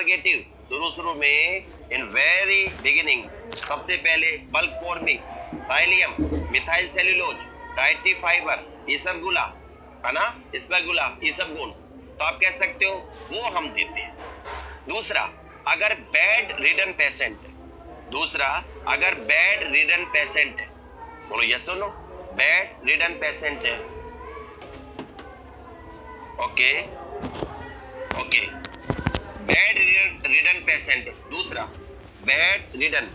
फॉरगेटिव, शुरू में in very beginning सबसे पहले bulk forming psyllium, methyl cellulose, dietary fibre, इसबगोला, है ना, इसबगोला, इसबगोल, तो आप कह सकते हो वो हम देते हैं। दूसरा, अगर बेड रिडन पेशेंट है, दूसरा अगर बेड रिडन पेशेंट है, बोलो यस और नो, बेड रिडन पेशेंट है, okay okay, bed ridden patient है। दूसरा, बेड रिडन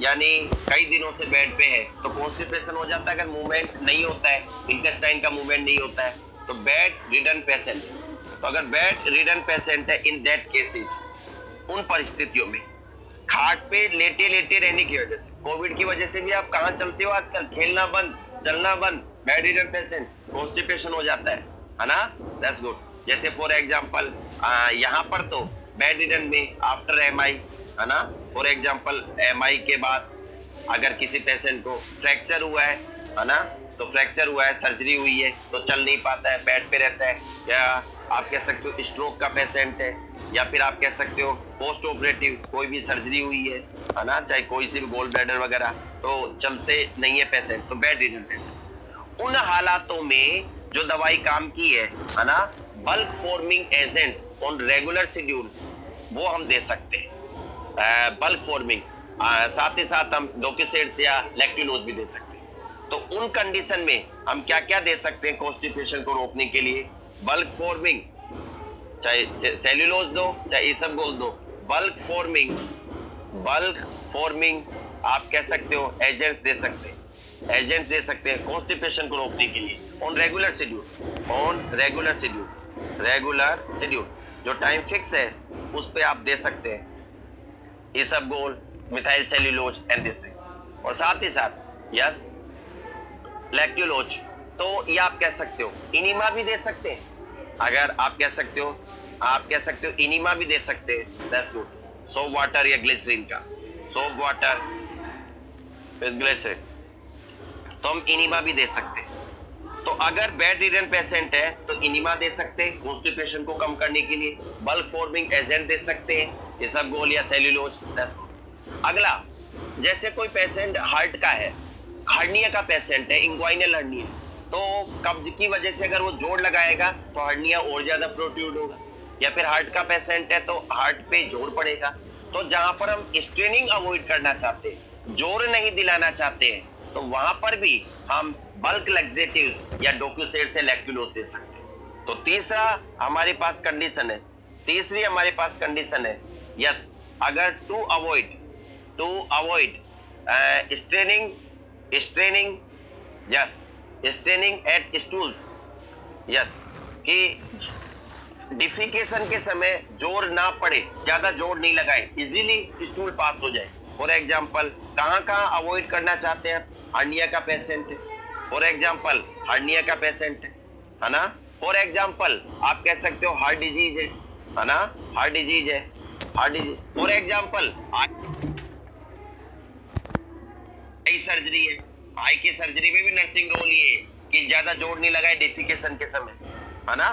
यानी कई दिनों से बेड पे है, तो कॉन्स्टिपेशन हो जाता है अगर मूवमेंट नहीं होता है, इंटेस्टाइन का मूवमेंट नहीं होता है, तो बेड रिडन पेशेंट। तो अगर बेड रिडन पेशेंट है, इन दैट केसेस, उन परिस्थितियों में खाट पे लेटे लेटे रहने की वजह से, कोविड की वजह से भी आप कहाँ चलते हो आजकल, खेलना बंद, चलना बंद, बेड रिडन पेशेंट कॉन्स्टिपेशन हो जाता है ना, दैट्स गुड। जैसे फॉर एग्जांपल यहाँ पर तो बेड रिडन में आफ्टर एमआई, है ना, फॉर एग्जांपल एमआई के बाद अगर किसी पेशेंट को फ्रैक्चर हुआ है ना, तो फ्रैक्चर हुआ है, सर्जरी हुई है, तो चल नहीं पाता है, बेड पे रहता है, या आप कह सकते हो स्ट्रोक का पेशेंट है, या फिर आप कह सकते हो पोस्ट ऑपरेटिव कोई भी सर्जरी हुई है ना, चाहे कोई सी भी गोल ब्लैडर वगैरह, तो चलते नहीं है पेशेंट, तो बेड रिडन पेशेंट। उन हालातों में जो दवाई काम की है ना, bulk forming agent on regular schedule, वो हम दे सकते हैं, बल्क फॉर्मिंग, साथ ही साथ हम डोक्यूसेट्स या लैक्टिनोज भी दे सकते हैं। तो उन कंडीशन में हम क्या क्या दे सकते हैं कॉन्स्टिपेशन को रोकने के लिए? बल्क फॉर्मिंग, चाहे सेल्यूलोज दो चाहे इसबगोल दो, बल्क फॉर्मिंग आप कह सकते हो एजेंट्स दे सकते हैं, एजेंट्स दे सकते हैं कॉन्स्टिपेशन को रोकने के लिए ऑन रेगुलर शेड्यूल, जो टाइम फिक्स है उस पे आप दे सकते हैं isabgol, methyl cellulose and this thing, और साथ ही साथ यस लैक्टुलोज। तो ये आप कह सकते हो इनिमा भी दे सकते हैं, अगर आप कह सकते हो इनिमा भी दे सकते हैं, दैट्स गुड। सोप वाटर या ग्लिसरीन का, सोप वाटर विद ग्लिसरीन, तो हम इनिमा भी दे सकते हैं। तो अगर बेड रिडन पेशेंट है तो इनिमा दे सकते हैं कॉन्स्टिपेशन को कम करने के लिए, बल्क फॉर्मिंग एजेंट दे सकते हैं इसबगोल या सेल्यूलोज, दैट्स गुड। अगला, जैसे कोई पेशेंट हार्ट का है, हर्निया का पेशेंट है, इंग्वाइनल हर्निया, तो कब्ज की वजह से अगर वो जोड़ लगाएगा तो हर्निया और ज्यादा प्रोट्रूड होगा, या फिर हार्ट का पेशेंट है तो हार्ट पे जोर पड़ेगा। तो जहां पर हम स्ट्रेनिंग अवॉइड करना चाहते हैं, जोर नहीं दिलाना चाहते हैं, तो वहां पर भी हम बल्क लैक्सेटिव्स या डोक्यूसेट से लैक्टुलोज दे सकते हैं। तो तीसरी हमारे पास कंडीशन है यस, अगर to avoid straining at stools, yes, कि डिफिकेशन के समय जोर ना पड़े, ज्यादा जोर नहीं लगाए, इजीली स्टूल पास हो जाए। फॉर एग्जांपल कहाँ अवॉइड करना चाहते हैं? हर्निया का पेशेंट है, फॉर एग्जांपल हर्निया का पेशेंट है ना, फॉर एग्जांपल आप कह सकते हो हार्ट डिजीज है ना, heart disease, for example eye surgery है, आई की सर्जरी में भी नर्सिंग रोल ये है कि ज्यादा जोर नहीं लगाए डिफिकेशन के समय, है ना,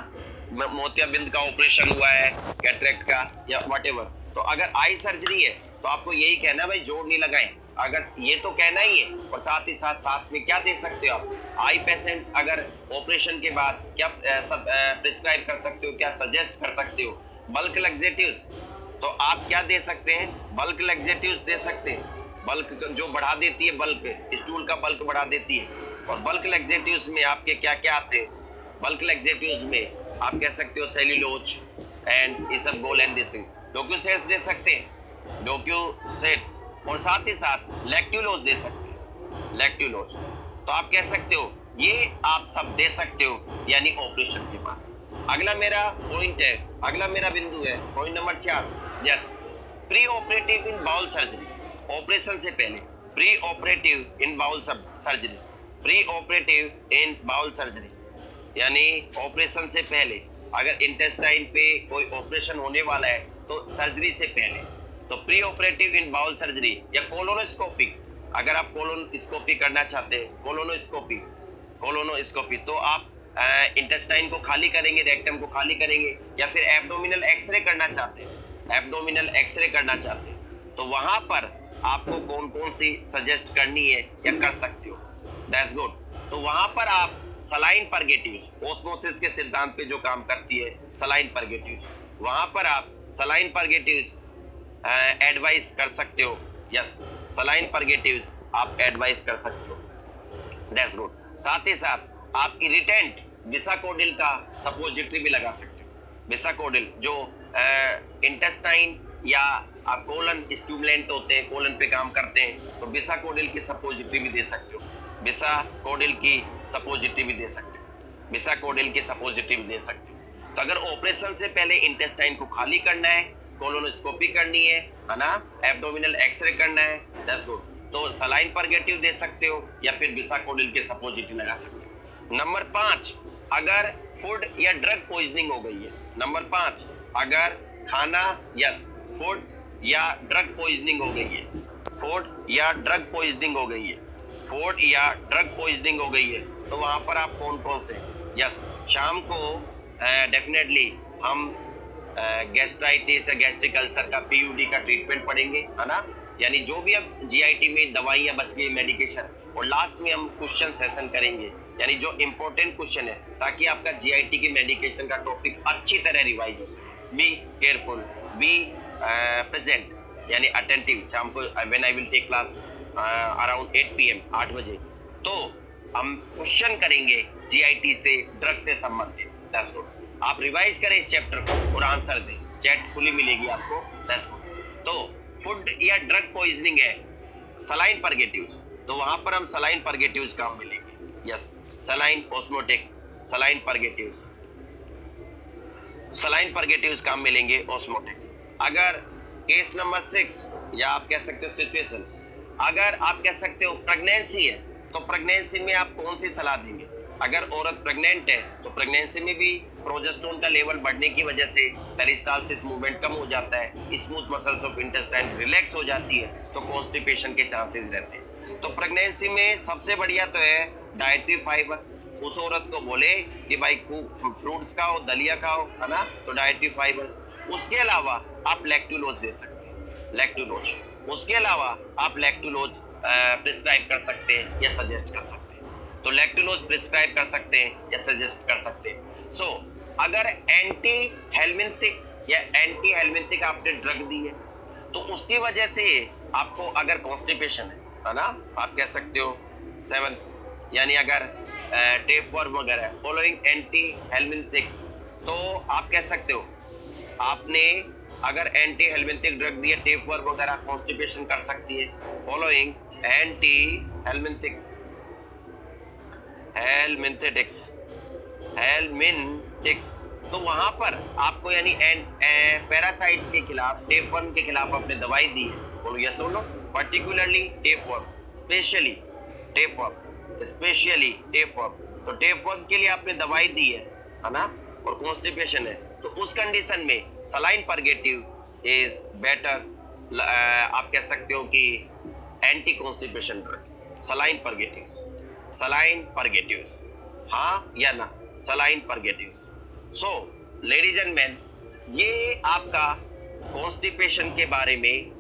मोतियाबिंद का ऑपरेशन हुआ है, कैटरेक्ट का या व्हाटएवर, तो अगर आई सर्जरी है तो आपको यही कहना है भाई जोर नहीं लगाएं, अगर ये तो कहना ही है। और साथ ही साथ में क्या दे सकते हो आप? आई पेशेंट अगर ऑपरेशन के बाद क्या सब प्रिस्क्राइब कर सकते हो, क्या सजेस्ट कर सकते हो? बल्क लैक्सेटिव्स, तो आप क्या दे सकते हैं? बल्क लैक्सेटिव्स दे सकते हैं, बल्क जो बढ़ा देती है, बल्क स्टूल का बल्क बढ़ा देती है। और बल्क लैक्सेटिव्स में आपके क्या क्या आते हैं? बल्क लैक्सेटिव्स में आप कह सकते हो cellulose and isabgol and this thing, docusates दे सकते हैं, डोक्यूसेट्स, और साथ ही साथ लैक्टुलोज दे सकते हैं, लैक्टुलोज। तो आप कह सकते हो ये आप सब दे सकते हो यानी ऑपरेशन के बाद। अगला मेरा पॉइंट है, अगला मेरा बिंदु है point number 4, yes, pre operative in bowel surgery, operation से पहले, pre operative in bowel surgery, pre operative in bowel surgery यानी ऑपरेशन से पहले, अगर इंटेस्टाइन पे कोई ऑपरेशन होने वाला है तो सर्जरी से पहले, तो pre operative in bowel surgery या कोलोनोस्कोपी, अगर आप कोलोनोस्कोपी करना चाहते हैं, कोलोनोस्कोपी, तो आप इंटेस्टाइन को खाली करेंगे, रेक्टम को खाली करेंगे, या फिर एब्डोमिनल एक्सरे करना चाहते हैं एब्डोमिनल एक्सरे करना चाहते हैं तो वहां पर आपको कौन कौन सी सजेस्ट करनी है या कर सकते हो, दैट्स गुड। तो वहां पर आप सलाइन परगेटिव्स, ओस्मोसिस के सिद्धांत पे जो काम करती है सलाइन परगेटिव्स, वहां पर आप सलाइन परगेटिव्स एडवाइस कर सकते हो। यस, सलाइन परगेटिव्स आप एडवाइस कर सकते हो, दैट्स गुड। साथ ही साथ आप इरिटेंट बिसाकोडिल का सपोजिटरी भी लगा सकते हो। बिसाकोडिल जो इंटेस्टाइन या कोलन स्टिमुलेंट होते हैं, कोलन पे काम करते हैं, तो बिसाकोडिल की सपोजिटरी भी दे सकते हो, बिसाकोडिल की सपोजिटरी भी दे सकते हो, बिसाकोडिल की सपोजिटरी भी दे सकते हो। तो अगर ऑपरेशन से पहले इंटेस्टाइन को खाली करना है, कोलोनोस्कोपी करनी है ना, एब्डोमिनल एक्सरे करना है, दैट्स गुड, तो सलाइन परगेटिव दे सकते हो या फिर बिसाकोडिल के सपोजिटरी लगा सकते हो। नंबर 5, अगर फूड या ड्रग पॉइजनिंग हो गई है, नंबर 5, अगर खाना यस फूड या ड्रग पॉइजनिंग हो गई है, फूड या ड्रग पॉइजनिंग हो गई है, फूड या ड्रग पॉइजनिंग हो गई है, तो वहां पर आप कौन कौन से, यस शाम को डेफिनेटली हम गैस्ट्राइटिस या गैस्ट्रिक अल्सर का पीयूडी का ट्रीटमेंट पढ़ेंगे, है ना, यानी जो भी अब जीआईटी में दवाइयां बच गई, मेडिकेशन, और लास्ट में हम क्वेश्चन सेशन करेंगे, यानी जो इंपॉर्टेंट क्वेश्चन है, ताकि आपका जीआईटी की मेडिकेशन का टॉपिक अच्छी तरह रिवाइज हो सके। बी केयरफुल, बी प्रेजेंट, यानी अटेंटिव। शाम को when I will take class around 8 PM 8 बजे, तो हम क्वेश्चन करेंगे जीआईटी से, ड्रग से संबंधित, दैट्स गुड। आप रिवाइज करें इस चैप्टर को और आंसर दें, चैट खुली मिलेगी आपको, दैट्स गुड। तो फूड या ड्रग पॉइजनिंग है, सलाइन परगेटिव्स, तो वहां पर हम सलाइन परगेटिव्स काम मिलेंगे, yes saline osmotic, saline purgatives, saline purgatives काम मिलेंगे, ओस्मोटिक। अगर केस नंबर 6 या आप कह सकते हो सिचुएशन, अगर आप कह सकते हो प्रेगनेंसी है, तो प्रेगनेंसी में आप कौन सी सलाह देंगे? अगर औरत प्रेग्नेंट है तो प्रेगनेंसी में भी प्रोजेस्टेरोन का लेवल बढ़ने की वजह से पेरिस्टाल्सिस मूवमेंट कम हो जाता है, smooth muscles of intestine relax हो जाती है, तो कॉन्स्टिपेशन के चांसेस रहते हैं। तो प्रेगनेंसी में सबसे बढ़िया तो है डाइटरी फाइबर। उस औरत को बोले कि भाई खूब फ्रूट्स खाओ, दलिया खाओ, है ना, तो डाइटरी फाइबर्स। उसके अलावा आप लैक्टुलोज दे सकते हैं, लैक्टुलोज। उसके अलावा आप लैक्टुलोज प्रिस्क्राइब कर सकते हैं या सजेस्ट कर सकते हैं, तो लैक्टुलोज प्रिस्क्राइब कर सकते हैं या सजेस्ट कर सकते हैं। सो अगर एंटी हेलमिंथिक या एंटी हेलमिंथिक आपने ड्रग दी है, तो उसकी वजह से आपको अगर कॉन्स्टिपेशन है ना, आप कह सकते हो 7, यानी अगर टेपवर्म वगैरह फॉलोइंग एंटी हेलमिंथिक्स, तो आप कह सकते हो आपने अगर एंटी हेलमिंथिक ड्रग दी है, टेपवर्म वगैरह कॉन्स्टिपेशन कर सकती है, फॉलोइंग एंटी हेलमिंथिक्स, हेलमिंथिक्स, तो वहां पर आपको यानी पैरासाइट के खिलाफ, टेपवर्म के खिलाफ आपने दवाई दी है, बोलो यस और no. Particularly tapeworm, specially tapeworm, तो टेपवर्म के लिए आपने दवाई दी है ना, और कॉन्स्टिपेशन है, तो उस कंडीशन में सलाइन परगेटिव इज बेटर। आप कह सकते हो कि anti constipation drug, saline purgatives, हाँ या ना, saline purgatives. So ladies and man, ये आपका कॉन्स्टिपेशन के बारे में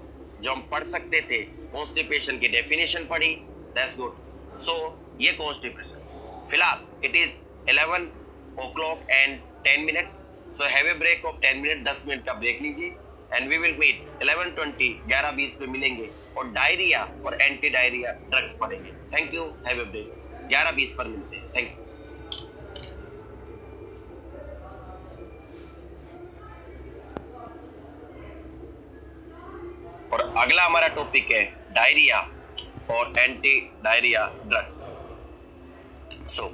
जो हम पढ़ सकते थे, कॉन्स्टिपेशन की डेफिनेशन पढ़ी, दैट्स गुड। सो ये कॉन्स्टिपेशन, फिलहाल it is 11 o'clock and 10 minutes, so have a break of 10 minutes, 10 minute का ब्रेक लीजिए, and we will meet 11:20 11:20 पे मिलेंगे और डायरिया और एंटी डायरिया ड्रग्स पढ़ेंगे। Thank you, have a break, 11:20 पर मिलते हैं, थैंक यू। और अगला हमारा टॉपिक है डायरिया और anti diarrhoea drugs. So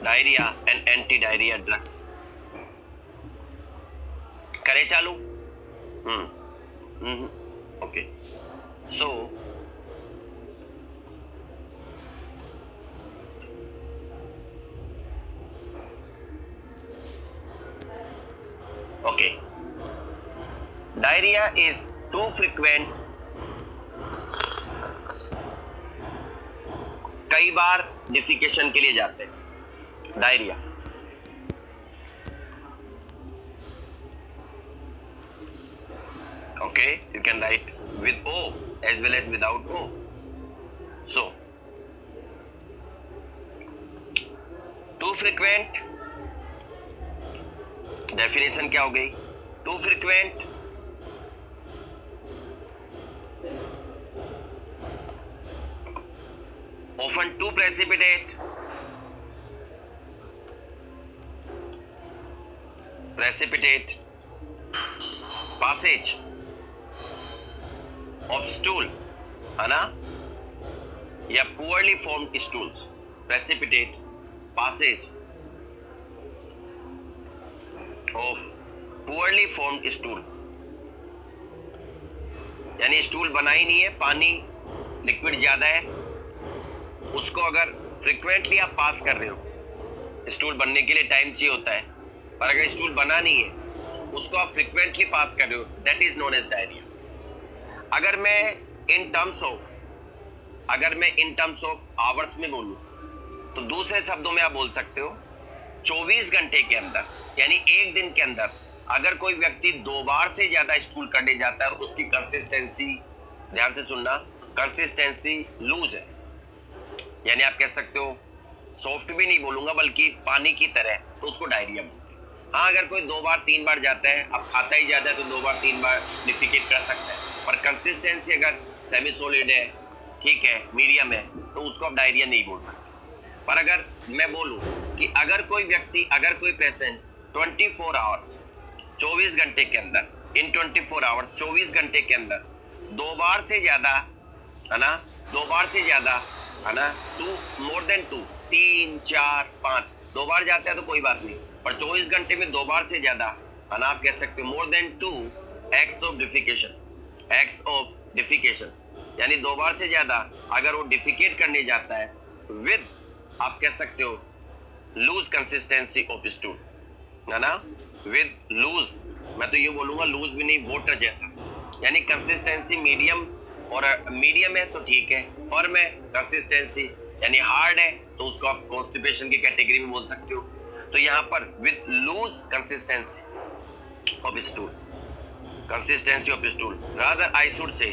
diarrhoea and anti diarrhoea drugs करें चालू? Okay. So okay, diarrhoea is too frequent, कई बार डिफिकेशन के लिए जाते हैं diarrhoea, Okay, you can write with O as well as without O. So, too frequent, definition क्या हो गई? Too frequent, often too precipitate, passage of stool, है ना, या poorly formed stools, precipitate, passage of poorly formed stool, यानी stool बना ही नहीं है, पानी लिक्विड ज्यादा है, उसको अगर फ्रिक्वेंटली आप पास कर रहे हो, स्टूल बनने के लिए टाइम चाहिए होता है, पर अगर स्टूल बना नहीं है, उसको आप फ्रिक्वेंटली पास कर रहे हो, that is known as diarrhoea. अगर मैं इन टर्म्स ऑफ आवर्स में बोलूं, तो दूसरे शब्दों में आप बोल सकते हो 24 घंटे के अंदर, यानी एक दिन के अंदर अगर कोई व्यक्ति 2 बार से ज्यादा स्टूल करने जाता है और उसकी कंसिस्टेंसी, ध्यान से सुनना, कंसिस्टेंसी लूज है, यानी आप कह सकते हो सॉफ्ट भी नहीं बोलूंगा बल्कि पानी की तरह, तो उसको डायरिया बोलते हैं। हाँ, अगर कोई 2 बार 3 बार जाता है, अब खाता ही ज्यादा है तो 2 बार 3 बार डिफिकेट कर सकता है, पर कंसिस्टेंसी अगर सेमी सॉलिड है, ठीक है, मीडियम है, तो उसको आप डायरिया नहीं बोल सकते। पर अगर मैं बोलूं कि अगर कोई पेशेंट 24 आवर्स, 24 घंटे के अंदर, इन 24 आवर्स 24 घंटे के अंदर 2 बार से ज्यादा, है ना, 2 बार से ज्यादा, है ना, 2 मोर देन 2, 3 4 5 2 बार जाता है तो कोई बात नहीं, पर 24 घंटे में 2 बार से ज्यादा, है ना, आप कह सकते हो more than 2 acts of defecation, यानी 2 बार से ज्यादा अगर वो डिफिकेट करने जाता है विद, आप कह सकते हो लूज कंसिस्टेंसी ऑफ स्टूल, है ना, विद लूज, मैं तो ये बोलूंगा लूज भी नहीं, वाटर जैसा, यानी कंसिस्टेंसी मीडियम, और मीडियम है तो ठीक है, फर्म है कंसिस्टेंसी, यानी हार्ड है तो उसको आप कॉन्स्टिपेशन की कैटेगरी में बोल सकते हो। तो यहाँ पर with loose consistency of stool, rather I should say,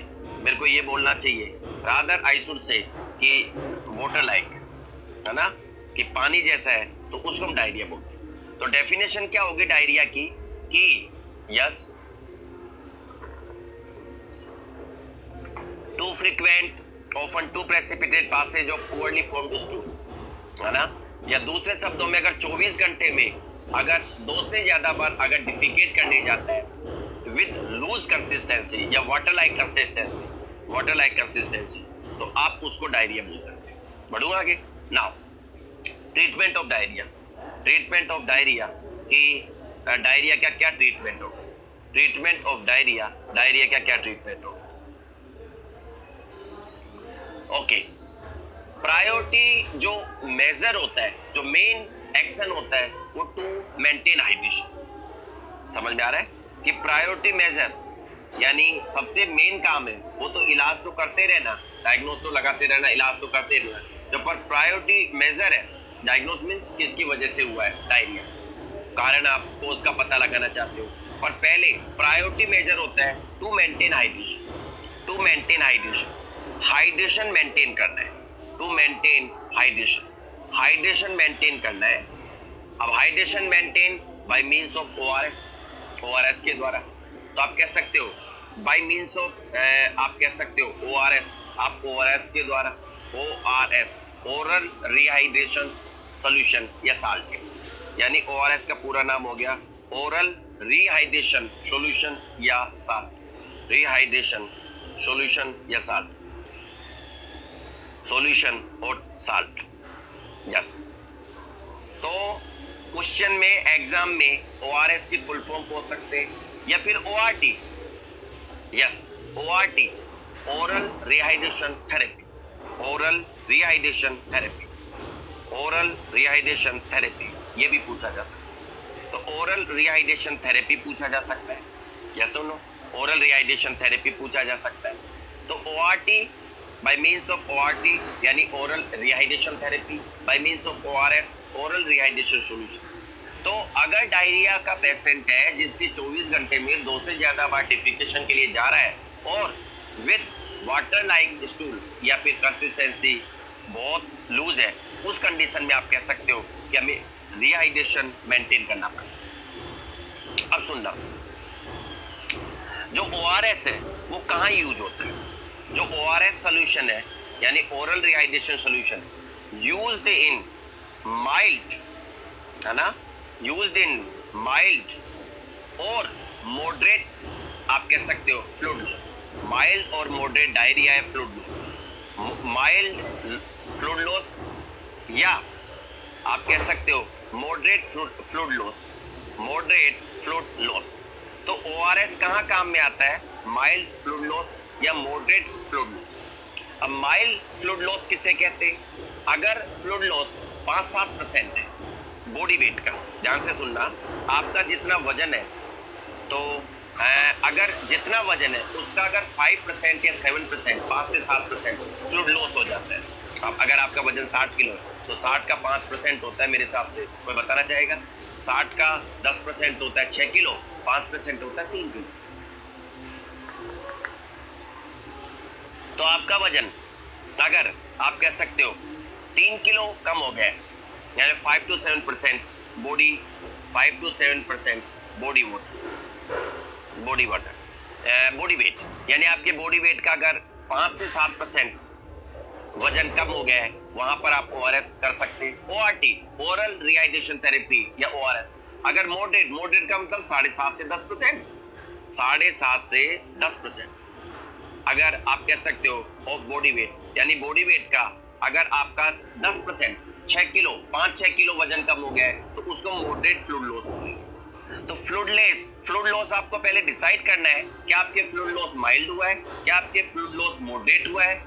मेरे को ये बोलना चाहिए, रादर आई शुड से कि वाटर लाइक, है ना, कि पानी जैसा है, तो उसको हम डायरिया बोलते हैं। तो डेफिनेशन क्या होगी डायरिया की, कि yes, too frequent, often to precipitate passage of poorly formed stool, है ना, या दूसरे शब्दों में अगर 24 घंटे में अगर 2 से ज्यादा बार अगर डिफिकेट करने जाता है विद लूज कंसिस्टेंसी या वाटर लाइक कंसिस्टेंसी, तो आप उसको डायरिया बोल सकते हैं। बढ़ूंगा आगे। नाउ ट्रीटमेंट ऑफ डायरिया कि डायरिया का क्या ट्रीटमेंट हो, डायरिया का क्या ट्रीटमेंट हो। ओके, प्रायोरिटी जो मेजर होता है, जो मेन एक्शन होता है, वो टू मेंटेन हाइड्रेशन। समझ में आ रहा है कि प्रायोरिटी मेजर यानी सबसे मेन काम है वो तो इलाज तो करते रहना, डायग्नोस तो लगाते रहना, इलाज तो करते रहना। जो पर प्रायोरिटी मेजर है, डायग्नोस मींस किसकी वजह से हुआ है डायरिया, कारण आप कोज का पता लगाना चाहते हो, पर पहले प्रायोरिटी मेजर होता है टू मेंटेन हाइड्रेशन मेंटेन करना है, टू मेंटेन हाइड्रेशन मेंटेन करना है। अब hydration maintain by means of ORS के द्वारा, तो आप कह सकते हो बाय मींस ऑफ, आप कह सकते हो ओआरएस, आप ओआरएस के द्वारा, ओआरएस ओरल रिहाइड्रेशन सॉल्यूशन या साल्ट, यानी ओआरएस का पूरा नाम हो गया ओरल रिहाइड्रेशन सॉल्यूशन या साल्ट, रिहाइड्रेशन सॉल्यूशन या साल्ट, सॉल्यूशन और साल्ट, यस। तो क्वेश्चन में, एग्जाम में ओआरएस की फुल फॉर्म पूछ सकते हैं, या फिर ORT, yes, ORT oral rehydration therapy, ये भी पूछा जा सकता है। तो ओरल रिहाइड्रेशन थेरेपी पूछा जा सकता है, यस और नो, ओरल रिहाइड्रेशन थेरेपी पूछा जा सकता है। तो ORT by means of ORT यानी oral rehydration therapy, by means of ORS oral rehydration solution. तो अगर डायरिया का पेशेंट है जिसकी 24 घंटे में 2 से ज्यादा बार डिफिकेशन के लिए जा रहा है और विद वाटर लाइक स्टूल या फिर कंसिस्टेंसी बहुत लूज है, उस कंडीशन में आप कह सकते हो कि हमें रिहाइड्रेशन मेंटेन करना पड़ेगा। अब सुनना, जो ORS है वो कहाँ यूज होता है? जो ORS सोल्यूशन है यानी oral rehydration solution used in mild, है ना, यूज्ड इन माइल्ड और मॉडरेट, आप कह सकते हो फ्लूइड लॉस, माइल्ड और मॉडरेट डायरिया है fluid loss, mild fluid loss या आप कह सकते हो moderate fluid loss, moderate fluid loss. तो ORS कहाँ काम में आता है? माइल्ड फ्लूइड लॉस या मॉडरेट फ्लूइड लॉस। अब माइल्ड फ्लूइड लॉस किसे कहते हैं? अगर फ्लूइड लॉस 5-7% है बॉडी वेट का, ध्यान से सुनना, आपका जितना वजन है तो अगर जितना वजन है उसका अगर 5% या 7%, 5 से 7% फ्लूइड लॉस हो जाता है। अब अगर आपका वजन 60 किलो है तो 60 का 5% होता है, मेरे हिसाब से कोई बताना चाहेगा? 60 का 10% होता है 6 किलो, 5% होता है 3 किलो। तो आपका वजन अगर आप कह सकते हो 3 किलो कम हो गया, यानी 5 to 7% body, 5 to 7% body weight, यानी आपके बॉडी वेट का अगर 5 से 7% वजन कम हो गया है, वहां पर आप ORS कर सकते हैं। ORT, ओरल रिहाइड्रेशन थेरेपी या ORS। अगर मॉडरेट का मतलब 7.5 से 10%, 7.5 से 10% अगर आप कह सकते हो ऑफ बॉडी वेट, यानी बॉडी वेट का अगर आपका 10%, 6 किलो, 5-6 किलो वजन कम हो गया है तो उसको मॉडरेट फ्लूइड लॉस बोलेंगे। तो फ्लूइड लॉस आपको पहले डिसाइड करना है कि आपके फ्लूइड लॉस माइल्ड हुआ है, क्या आपके फ्लूइड लॉस मॉडरेट हुआ है।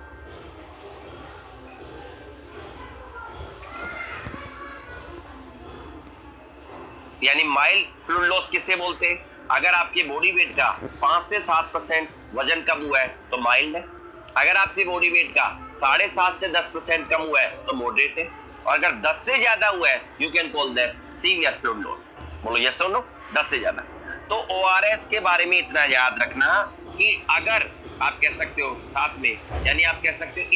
यानी माइल्ड फ्लूइड लॉस किसे बोलते हैं? अगर आपके बॉडी वेट का 5 से 7% वजन कम हुआ है तो माइल्ड है, अगर आपकी बॉडी वेट का 7.5 से 10% कम हुआ है तो मॉडरेट है, और अगर 10 से ज्यादा हुआ है you can call that severe fluid loss. बोलो यस और नो? 10 से ज्यादा। तो ORS के बारे में इतना याद रखना कि अगर आप कह सकते हो साथ में, यानी आप कह सकते हो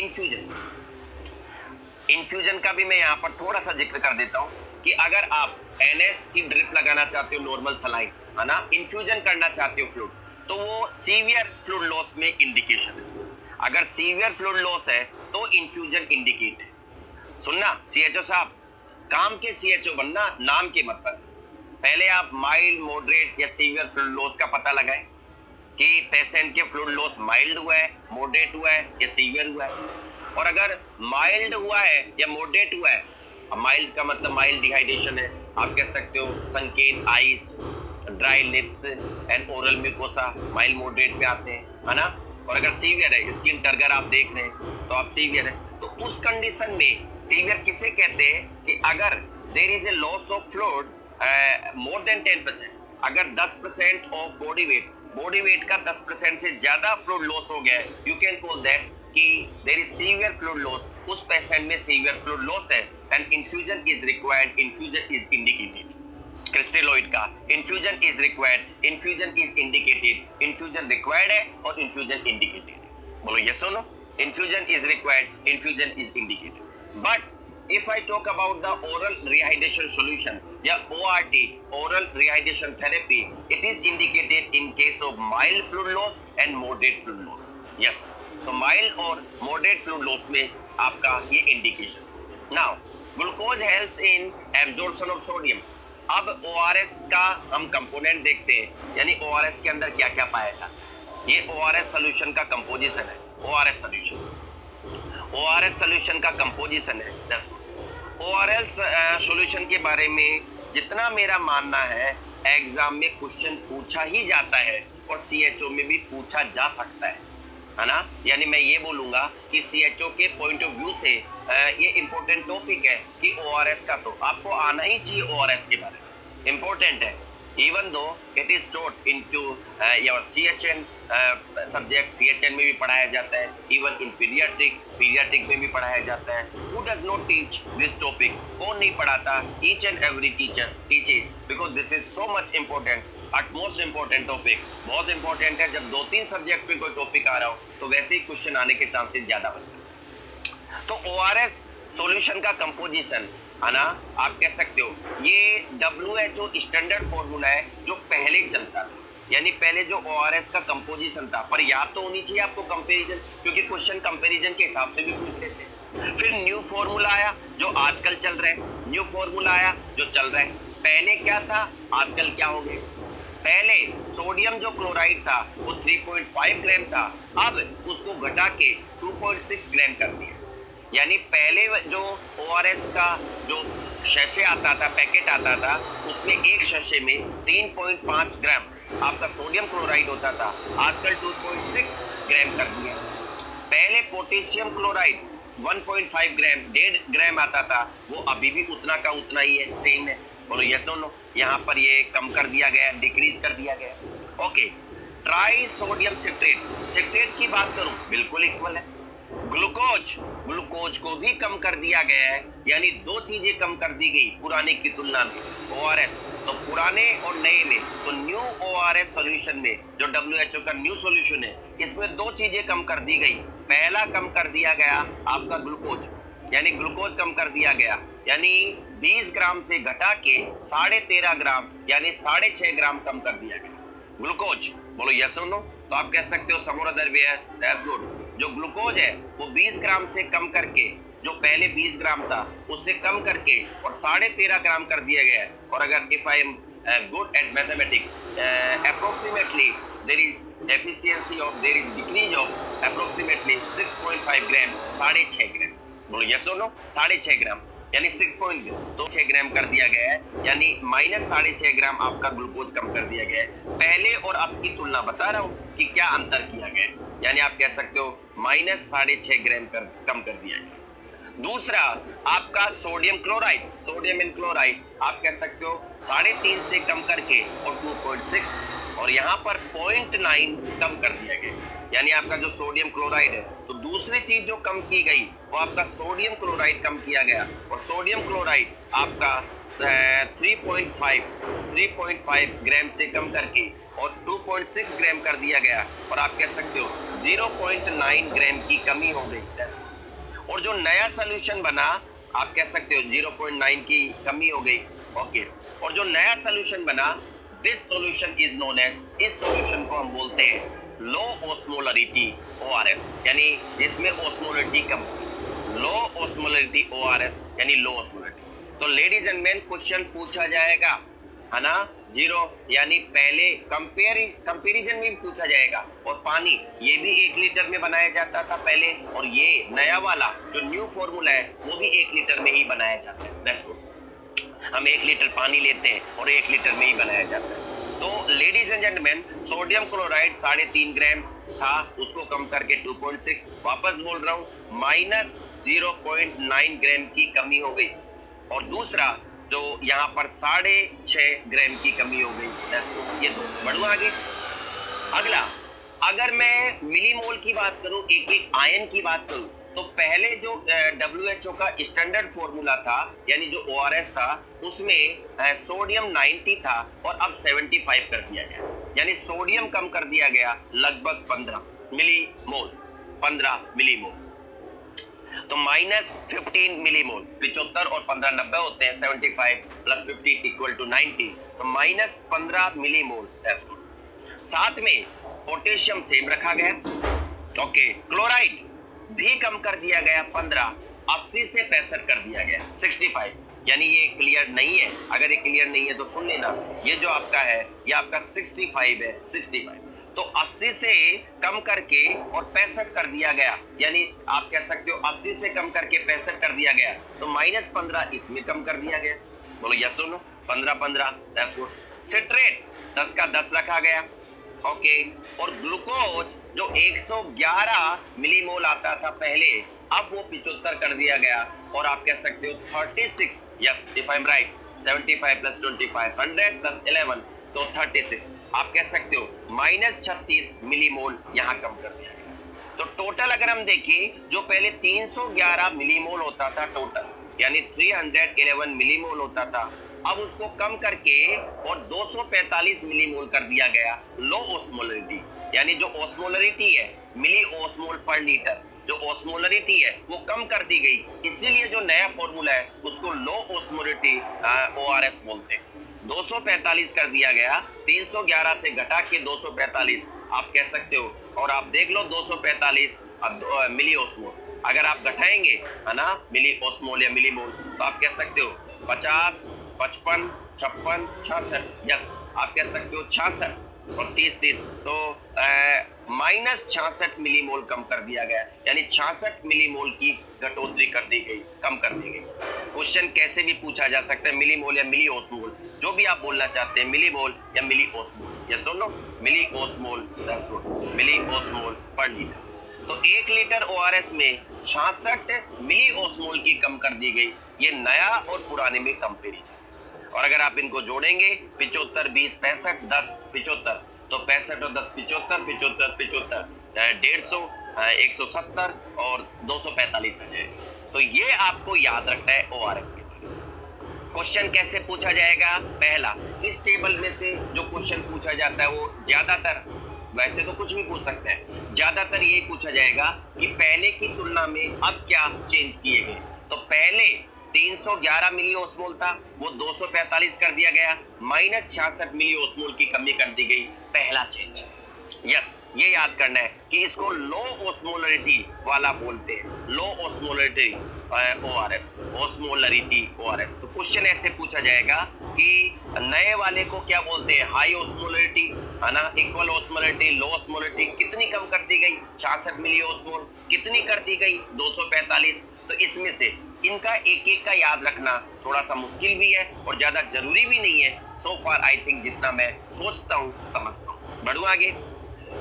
इन्फ्यूजन का भी मैं यहाँ पर थोड़ा सा जिक्र कर देता हूँ कि अगर आप NS की ड्रिप लगाना चाहते हो, नॉर्मल सलाइन, है ना, इन्फ्यूजन करना चाहते हो फ्लूइड, तो वो सीवियर फ्लूइड लॉस में इंडिकेशन है। अगर सीवियर फ्लूइड लॉस है तो इन्फ्यूजन इंडिकेट है। सुनना CHO साहब, काम के CHO बनना, नाम के मतलब। पहले आप माइल्ड, मॉडरेट या सीवियर फ्लूइड लॉस का पता लगाएं कि पेशेंट के फ्लूइड लॉस माइल्ड हुआ है, मॉडरेट हुआ है या सीवियर हुआ है। और अगर माइल्ड हुआ है या मॉडरेट हुआ है, माइल्ड का मतलब माइल्ड डिहाइड्रेशन है, आप कह सकते हो संकेत ice, dry lips and oral mucosa mild moderate में आते हैं, है ना। और अगर सीवियर है, स्किन टर्गर आप देख रहे हैं तो आप सीवियर है। तो उस कंडीशन में सीवियर किसे कहते हैं कि अगर there is a loss of fluid more than 10%, अगर 10% ऑफ बॉडी वेट का 10% से ज्यादा फ्लूइड लॉस हो गया है, यू कैन कॉल दैट कि there is severe fluid loss, उस पेशेंट में सीवियर फ्लूइड लॉस है and infusion is required, infusion is indicated. Crystalloid का infusion is required, infusion is indicated, infusion required है और इन्फ्यूजन इंडिकेटेड है। बोलो yes और no? Infusion is required, infusion is indicated. But if I talk about the oral rehydration solution या ORT, oral rehydration therapy, it is indicated in case of mild fluid loss and moderate fluid loss. Yes, तो mild और moderate fluid loss में आपका ये indication। Now, glucose helps in absorption of sodium। अब ORS का हम component देखते हैं, यानी ORS के अंदर क्या क्या पाया था। ये ORS सोल्यूशन का कंपोजिशन है। ORS सोल्यूशन का कंपोजिशन है। ORS सोल्यूशन के बारे में जितना मेरा मानना है, एग्जाम में क्वेश्चन पूछा ही जाता है और CHO में भी पूछा जा सकता है ना। यानी मैं ये बोलूंगा कि CHO के पॉइंट ऑफ व्यू से ये इंपॉर्टेंट टॉपिक है कि ORS का तो आपको आना ही चाहिए। ORS के बारे में इंपॉर्टेंट है even though it is taught into your CHN subject, CHN में भी पढ़ाया जाता है, even in pediatric में भी पढ़ाया जाता है. Who does not teach this topic? कौन नहीं पढ़ाता? Each and every teacher teaches because this is so much important, utmost important topic. बहुत important है. जब 2-3 सब्जेक्ट पे कोई टॉपिक आ रहा हो तो वैसे ही क्वेश्चन आने के चांसेस ज्यादा होते हैं. तो ORS सॉल्यूशन का कंपोजिशन है ना, आप कह सकते हो ये WHO स्टैंडर्ड फॉर्मूला है जो पहले चलता था. यानी पहले जो ORS का कंपोजिशन था, पर याद तो होनी चाहिए आपको कंपैरिजन, क्योंकि क्वेश्चन कंपैरिजन के हिसाब से भी पूछते थे. फिर न्यू फॉर्मूला आया जो आजकल चल रहा है, न्यू फॉर्मूला आया जो चल रहा है. पहले क्या था, आजकल क्या हो गया. पहले सोडियम जो क्लोराइड था वो 3.5 ग्राम था, अब उसको घटा के 2.6 ग्राम कर दिया. यानी पहले जो ORS का जो शैशे आता था, पैकेट आता था, उसमें एक शैशे में 3.5 ग्राम आपका सोडियम क्लोराइड होता था, आजकल 2.6 ग्राम कर दिया. पहले पोटेशियम क्लोराइड 1.5 ग्राम 1.5 ग्राम आता था, वो अभी भी उतना का उतना ही है, सेम है. बोलो यस और नो. यहाँ पर ये कम कर दिया गया, डिक्रीज कर दिया गया. Okay, try sodium citrate, citrate की बात करूं बिल्कुल इक्वल है. ग्लूकोज को भी कम कर दिया गया है, यानी दो चीजें कम कर दी गई पुराने की तुलना में. ORS तो पुराने और नए में, तो न्यू ORS सॉल्यूशन में जो WHO का न्यू सॉल्यूशन है, इसमें दो चीजें कम कर दी गई. पहला कम कर दिया गया आपका ग्लूकोज, यानी ग्लूकोज कम कर दिया गया, यानी 20 ग्राम से घटा के 13.5 ग्राम यानी 6.5 ग्राम कम कर दिया गया ग्लूकोज. बोलो यस और नो. तो आप कह सकते हो समोर अदर वे है, दैट्स गुड. जो ग्लूकोज है वो 20 ग्राम से कम करके, जो पहले 20 ग्राम था उससे कम करके और 13.5 ग्राम कर दिया गया है. और अगर if I am good at mathematics, approximately there is deficiency of, there is decrease of approximately 6.5 gram, 6.5 gram. बोलो यस और नो. 6.5 ग्राम यानी 6.26 ग्राम कर दिया गया है, यानी माइनस 6.5 ग्राम आपका ग्लूकोज कम कर दिया गया है. पहले और अब की तुलना बता रहा हूँ कि क्या अंतर किया गया है, यानी आप कह सकते हो माइनस 6.5 ग्राम कम कर दिया गया. दूसरा आपका सोडियम क्लोराइड, सोडियम इन क्लोराइड आप कह सकते हो 3.5 से कम करके और 2.6, और यहाँ पर 0.9 कम कर दिया गया. यानी आपका जो सोडियम क्लोराइड है, तो दूसरी चीज जो कम की गई वो आपका सोडियम क्लोराइड कम किया गया, और सोडियम क्लोराइड आपका 3.5 ग्राम से कम करके और 2.6 ग्राम कर दिया गया, और आप कह सकते हो 0.9 ग्राम की कमी हो गई. और जो नया सोल्यूशन बना आप कह सकते हो 0.9 की कमी हो गई. ओके, और जो नया सोल्यूशन बना, this solution is known as, इस सॉल्यूशन को हम बोलते हैं लो ऑस्मोलरिटी ORS, यानी जिसमें ऑस्मोलरिटी कम होगी. लो ऑस्मोलरिटी ORS यानी लो ऑस्मोलरिटी. तो लेडीज एंड मेन क्वेश्चन पूछा जाएगा, है ना, 0 यानी पहले कंपैरिजन में भी पूछा जाएगा. और पानी ये भी 1 लीटर में बनाया जाता था पहले, और ये नया वाला जो न्यू फॉर्मूला है वो भी 1 लीटर में ही बनाया जाता है. That's good. हम 1 लीटर पानी लेते हैं और 1 लीटर में ही बनाया जाता है. तो ladies and gentleman, sodium chloride 3.5 ग्राम था, उसको कम करके 2.6, वापस बोल रहा हूँ माइनस 0.9 ग्राम की कमी हो गई. और दूसरा जो यहाँ पर 6.5 ग्राम की कमी हो गई. ये दो बढ़ू आगे. अगला, अगर मैं मिलीमोल की बात करूं, एक आयन की बात करूं, तो पहले जो WHO का स्टैंडर्ड फॉर्मूला था, यानी जो ORS था, उसमें सोडियम 90 था और अब 75 कर दिया गया. यानी सोडियम कम कर दिया गया लगभग 15 मिलीमोल, 15 मिलीमोल. तो माइनस 15 मिलीमोल, 75 और 15 90 होते हैं, 75 प्लस 50 इक्वल टू 90, तो माइनस 15 मिलीमोल. साथ में पोटेशियम सेम रखा गया. ओके, क्लोराइड भी कम कर दिया गया 15, 80 से 65 कर दिया गया 65. यानी ये क्लियर नहीं है, अगर ये क्लियर नहीं है तो सुन लेना, ये जो आपका है ये आपका 65 है, 65. तो 80 से कम करके और 65 कर दिया गया, यानी आप कह सकते हो 80 से कम करके 65 कर दिया गया, तो माइनस 15 इसमें कम कर दिया गया. बोलो यस और नो. 15 that's good. सिट्रेट 10 का 10 रखा गया. ओके, और ग्लूकोज जो 111 मिलीमोल आता था पहले, अब वो 75 कर दिया गया, और आप कह सकते हो 36, yes if I M right, 75 plus 25 100 plus 11 तो 36, आप कह सकते हो -36 मिलीमोल यहाँ कम कर दिया गया। तो टोटल अगर हम देखें, जो पहले 311 मिलीमोल होता था टोटल, यानी 311 मिलीमोल होता था, अब उसको कम करके और 245 मिलीमोल कर दिया गया लो ओस्मोलरिटी, यानी जो ओस्मोलरिटी है मिली ओस्मोल पर लीटर, जो ओस्मोलरिटी है वो कम कर दी गई, इसीलिए जो नया फॉर्मूला है उसको लो ओस्मोलरिटी ORS बोलते हैं। 245 कर दिया गया, 311 से घटा के 245 आप कह सकते हो, और आप देख लो 245 मिली ओस्मोल, अगर आप घटाएंगे है ना मिली ओस्मोल या मिलीमोल, तो आप कह सकते हो 50, 55, 56, 66, यस आप कह सकते हो 66 और 30, तो -66 मिलीमोल कम कर दिया गया, यानी 66 मिलीमोल की घटोतरी कर दी गई, कम कर दी गई। क्वेश्चन कैसे भी पूछा जा सकता है, मिलीमोल या मिली ओस्मोल, जो भी आप बोलना चाहते हैं, मिलीमोल या मिली ओस्मोल, यस और नो, मिली ओस्मोल, दैट्स गुड, मिली ओस्मोल पर लीटर। तो 1 लीटर ORS में 66 मिली ओस्मोल की कम कर दी गई, ये नया और पुराने में कंपेरिजन। और अगर आप इनको जोड़ेंगे 75, 20, 65, 10, 75, तो 65 और 10 75, 75, 75, 150, 170 और 245 आ जाएगा। तो ये आपको याद रखना है ORS के बारे में। क्वेश्चन कैसे पूछा जाएगा, पहला, इस टेबल में से जो क्वेश्चन पूछा जाता है वो ज्यादातर, वैसे तो कुछ भी पूछ सकते हैं, ज्यादातर यही पूछा जाएगा कि पहले की तुलना में अब क्या चेंज किए गए। तो पहले 311 मिली ओस्मोल था, वो 245 कर दिया गया, -66 मिली ओस्मोल की कमी कर दी गई, पहला चेंज। यस, ये याद करना है कि इसको लो ओस्मोलरिटी वाला बोलते हैं, लो ओस्मोलरिटी ORS, ओस्मोलरिटी ORS। तो क्वेश्चन ऐसे पूछा जाएगा कि नए वाले को क्या बोलते हैं, हाई ओस्मोलरिटी, है ना, इक्वल ओस्मोलरिटी, लो ओस्मोलरिटी, कितनी कम कर दी गई, 66 मिली ओस्मोल, कितनी कर दी गई, 245। तो इसमें से इनका एक एक का याद रखना थोड़ा सा मुश्किल भी है और ज्यादा जरूरी भी नहीं है, सो फार आई थिंक जितना मैं सोचता हूँ समझता हूँ। बढ़ूं आगे,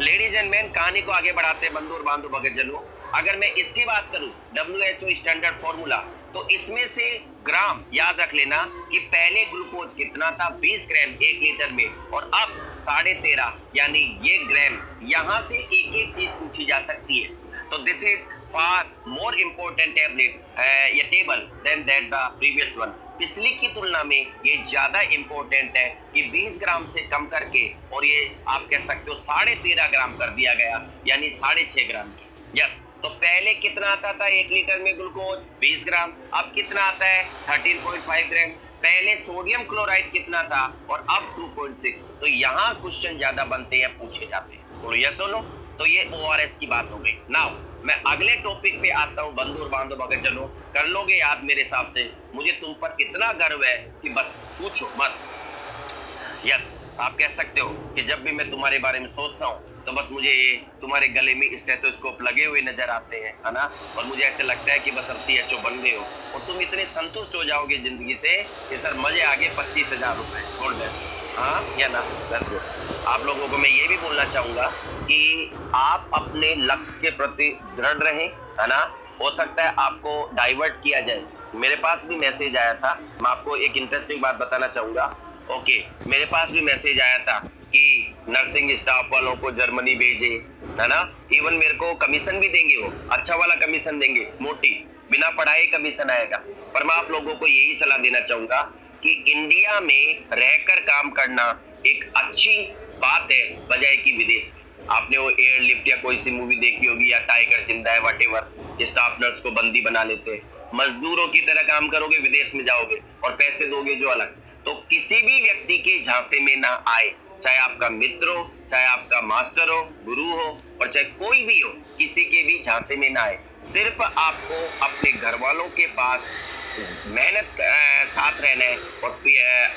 लेडीज एंड मैन, कहानी को आगे बढ़ाते हैं, बंधु और बांधव भगतजनों। अगर मैं इसकी बात करूं, WHO स्टैंडर्ड फॉर्मूला, तो इसमें से ग्राम याद रख लेना कि पहले ग्लूकोज कितना था, 20 ग्राम 1 लीटर में, और अब 13.5, यानी ये ग्राम। यहां से एक एक चीज पूछी जा सकती है। तो this is far more important ये table than that the previous one. पिछली की तुलना में ये ज्यादा इंपॉर्टेंट है कि 20 ग्राम से कम करके, और ये आप कह सकते हो 13.5 ग्राम कर दिया गया, यानी 6.5 ग्राम की। यस, तो पहले कितना आता था 1 लीटर में ग्लूकोज, 20 ग्राम, अब कितना आता है 13.5 ग्राम। पहले सोडियम क्लोराइड कितना था और अब 2.6। तो यहाँ क्वेश्चन ज्यादा बनते हैं, पूछे जाते हैं। और यस सुनो, तो ये ORS की बात हो गई। नाउ मैं अगले टॉपिक पे आता हूँ, बंधु और बांधव भगतजनों, कर लोगे याद मेरे हिसाब से। मुझे तुम पर इतना गर्व है कि बस पूछो मत। यस, आप कह सकते हो कि जब भी मैं तुम्हारे बारे में सोचता हूँ तो बस मुझे ये तुम्हारे गले में स्टेथोस्कोप लगे हुए नजर आते हैं, है ना, और मुझे ऐसे लगता है कि बस अब CHO बन गए हो और तुम इतने संतुष्ट हो जाओगे जिंदगी से कि सर मजे आ गए, 25,000 रुपए, गुड बेस्ट, हाँ या ना, बेस्ट गुड। आप लोगों को मैं ये भी बोलना चाहूंगा कि आप अपने लक्ष्य के प्रति दृढ़ रहें, है ना। हो सकता है आपको डाइवर्ट किया जाए। मेरे पास भी मैसेज आया था, मैं आपको एक इंटरेस्टिंग बात बताना चाहूंगा। ओके, मेरे पास भी मैसेज आया था कि नर्सिंग स्टाफ वालों को जर्मनी भेजे, है ना, इवन मेरे को कमीशन भी देंगे, वो अच्छा वाला कमीशन देंगे, मोटी, बिना पढ़ाई कमीशन आएगा। पर मैं आप लोगों को यही सलाह देना चाहूंगा कि इंडिया में रहकर काम करना एक अच्छी बात है, बजाय कि विदेश में। आपने वो एयरलिफ्ट या कोई सी मूवी देखी होगी, या टाइगर जिंदा है, व्हाटएवर, स्टाफ नर्स को बंदी बना लेते हैं। मजदूरों की तरह काम करोगे, विदेश में जाओगे और पैसे दोगे जो अलग। तो किसी भी व्यक्ति के झांसे में ना आए, चाहे आपका मित्र हो, चाहे आपका मास्टर हो, गुरु हो, और चाहे कोई भी हो, किसी के भी झांसे में ना आए। सिर्फ आपको अपने घर वालों के पास मेहनत साथ रहना है, और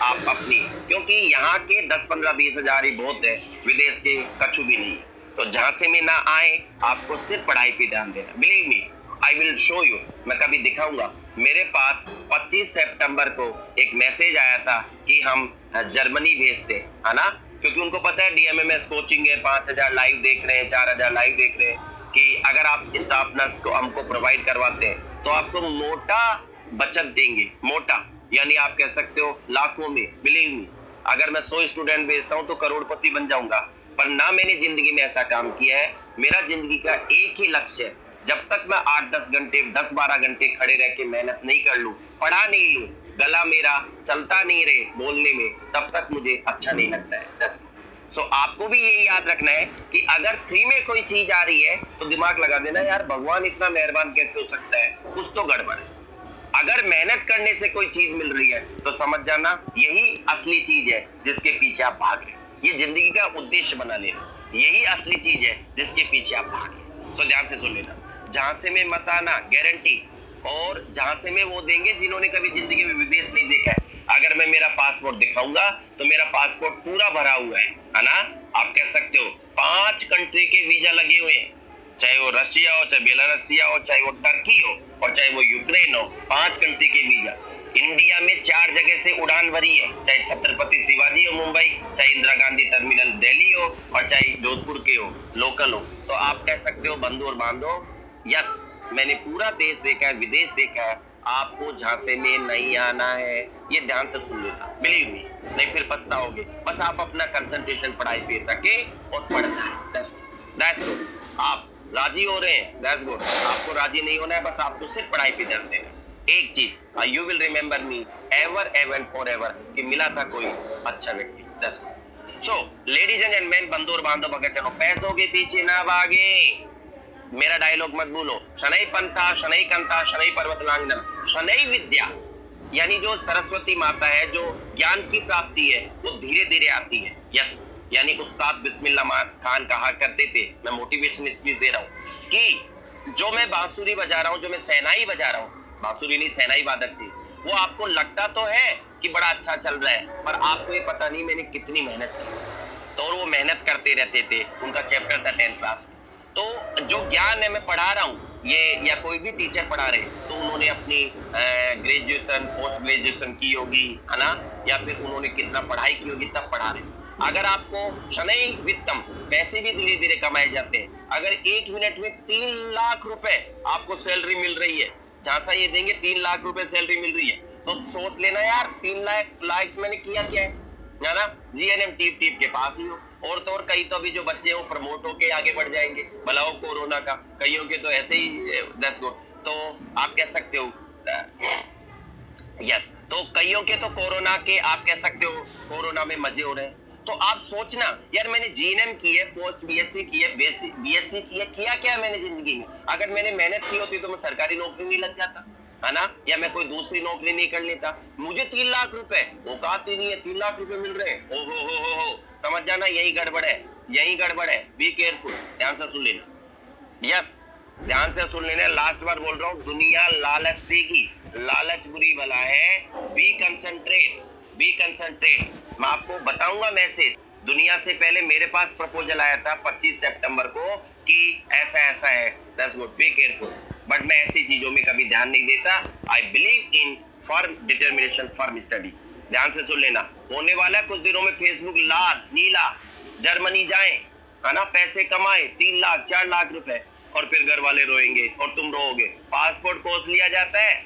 आप अपनी, क्योंकि यहाँ के 10, 15, 20 हजार ही बहुत है, विदेश के कछु भी नहीं। तो झांसे में ना आए, आपको सिर्फ पढ़ाई पे ध्यान देना। Believe me, I will show you, मैं कभी दिखाऊंगा। मेरे पास 25 सितंबर को एक मैसेज आया था कि हम जर्मनी भेजते, है ना, क्योंकि उनको पता है DMMS कोचिंग है, 5,000 लाइव देख रहे हैं, 4,000 लाइव देख रहे हैं, कि अगर आप स्टाफ नर्स को हमको प्रोवाइड करवाते हैं तो आपको मोटा बचत देंगे, मोटा, यानी आप कह सकते हो लाखों में। बिलीव मी, अगर मैं 100 स्टूडेंट भेजता हूं तो करोड़पति बन जाऊंगा, पर ना मैंने जिंदगी में ऐसा काम किया है। मेरा जिंदगी का एक ही लक्ष्य है, जब तक मैं 8-10 घंटे 10-12 घंटे खड़े रह के मेहनत नहीं कर लूं, पढ़ा नहीं लूं, गला मेरा चलता नहीं रहे बोलने में, तब तक मुझे अच्छा नहीं लगता है। सो आपको भी ये याद रखना है कि अगर फ्री में कोई चीज आ रही है तो दिमाग लगा देना, यार भगवान इतना मेहरबान कैसे हो सकता है, कुछ तो गड़बड़ है। अगर मेहनत करने से कोई चीज मिल रही है तो समझ जाना यही असली चीज है जिसके पीछे आप भाग रहे हैं। ये जिंदगी का उद्देश्य बना लेना, यही असली चीज है जिसके पीछे आप भाग रहे हैं। सो ध्यान से सुन लेना, जहां से में मत आना गारंटी, और जहां से में वो देंगे जिन्होंने कभी जिंदगी में विदेश नहीं देखा है। अगर मैं मेरा पासपोर्ट दिखाऊंगा तो मेरा पासपोर्ट पूरा भरा हुआ है ना। आप कह सकते हो 5 कंट्री के वीजा लगे हुए हैं, चाहे वो रशिया हो, चाहे बेलारूसिया हो, चाहे वो टर्की हो, और चाहे वो यूक्रेन हो। 5 कंट्री के वीजा। इंडिया में 4 जगह से उड़ान भरी है, चाहे छत्रपति शिवाजी हो मुंबई, चाहे इंदिरा गांधी टर्मिनल दिल्ली हो, और चाहे जोधपुर के हो लोकल हो। तो आप कह सकते हो बंधु और बांधो, यस मैंने पूरा देश देखा है, विदेश देखा है। आपको झांसे में नहीं आना है, ये ध्यान से सुन लेना, बिलीव मी, नहीं फिर पछताओगे। बस आप अपना कंसंट्रेशन पढ़ाई पे रखें और पढ़ना है, दैट्स गुड। आप राजी हो रहे हैं, दैट्स गुड। आपको राजी नहीं होना है, बस आपको सिर्फ पढ़ाई पे ध्यान देना है। एक चीज, you will remember me ever ever and for ever, कि मिला था कोई अच्छा व्यक्ति, that's good. So ladies and gentleman, बंधु और बांधव, अगर चलो पैसों के पीछे ना भागे। मेरा डायलॉग मत भूलो, शनै पंथा शनै कंथा शनै पर्वत लांघनम। शनै विद्या यानी जो सरस्वती माता है, जो ज्ञान की प्राप्ति है, वो धीरे धीरे आती है। यस, यानी उस्ताद बिस्मिल्लाह खान कहा करते थे, मैं मोटिवेशन स्पीच दे रहा हूँ, कि जो मैं बांसुरी बजा रहा हूँ, जो मैं शहनाई बजा रहा हूँ, बांसुरी नहीं शहनाई वादक थी, वो आपको लगता तो है कि बड़ा अच्छा चल रहा है, पर आपको ये पता नहीं मैंने कितनी मेहनत की। तो वो मेहनत करते रहते थे। उनका चैप्टर था 10th क्लास में। तो जो ज्ञान है मैं पढ़ा रहा हूँ, ये या कोई भी टीचर पढ़ा रहे, तो उन्होंने अपनी ग्रेजुएशन पोस्ट ग्रेजुएशन की होगी, है ना, या फिर उन्होंने कितना पढ़ाई की होगी तब पढ़ा रहे। अगर आपको शनै वित्तम, पैसे भी धीरे धीरे कमाए जाते हैं। अगर 1 मिनट में 3 लाख रुपए आपको सैलरी मिल रही है, झांसा ये देंगे 3 लाख रुपए सैलरी मिल रही है, तो सोच लेना यार 3 लाख मैंने किया क्या है ना। जीएनएम टीप टीप के पास ही हो। और तो और कई तो अभी जो बच्चे वो प्रमोट होके आगे बढ़ जाएंगे, भलाओ कोरोना का, कईयों के तो ऐसे ही 10 गुण। तो आप कह सकते हो यस, तो कईयों के तो कोरोना के आप कह सकते हो कोरोना में मजे हो रहे हैं। तो आप सोचना यार, मैंने जीएनएम की है, पोस्ट बीएससी की है, बीएससी की है, किया क्या मैंने जिंदगी में। अगर मैंने मेहनत की होती तो मैं सरकारी नौकरी नहीं लग जाता, है ना, या मैं कोई दूसरी नौकरी नहीं कर लेता। मुझे 3 लाख रुपए औकात ही नहीं है, 3 लाख रुपए मिल रहे हैं, ओ हो, समझ जाना यही गड़बड़ है, यही गड़बड़ है। बी केयरफुल, ध्यान से सुन लेना, यस ध्यान से सुन लेना। लास्ट बार बोल रहा हूँ, दुनिया लालच देगी, लालच बुरी भला है। Be concentrate, be concentrate. मैं आपको बताऊंगा मैसेज। दुनिया से पहले मेरे पास प्रपोजल आया था 25 सितंबर को कि ऐसा ऐसा है, that's good, be careful. But मैं ऐसी चीजों में कभी ध्यान नहीं देता। I believe in firm determination, firm study. ध्यान से सुन लेना, होने वाला है कुछ दिनों में फेसबुक लाल नीला, जर्मनी जाएं, है ना, पैसे कमाएं 3 लाख 4 लाख रुपए, और फिर घर वाले रोएंगे और तुम रोओगे। पासपोर्ट कोस लिया जाता है,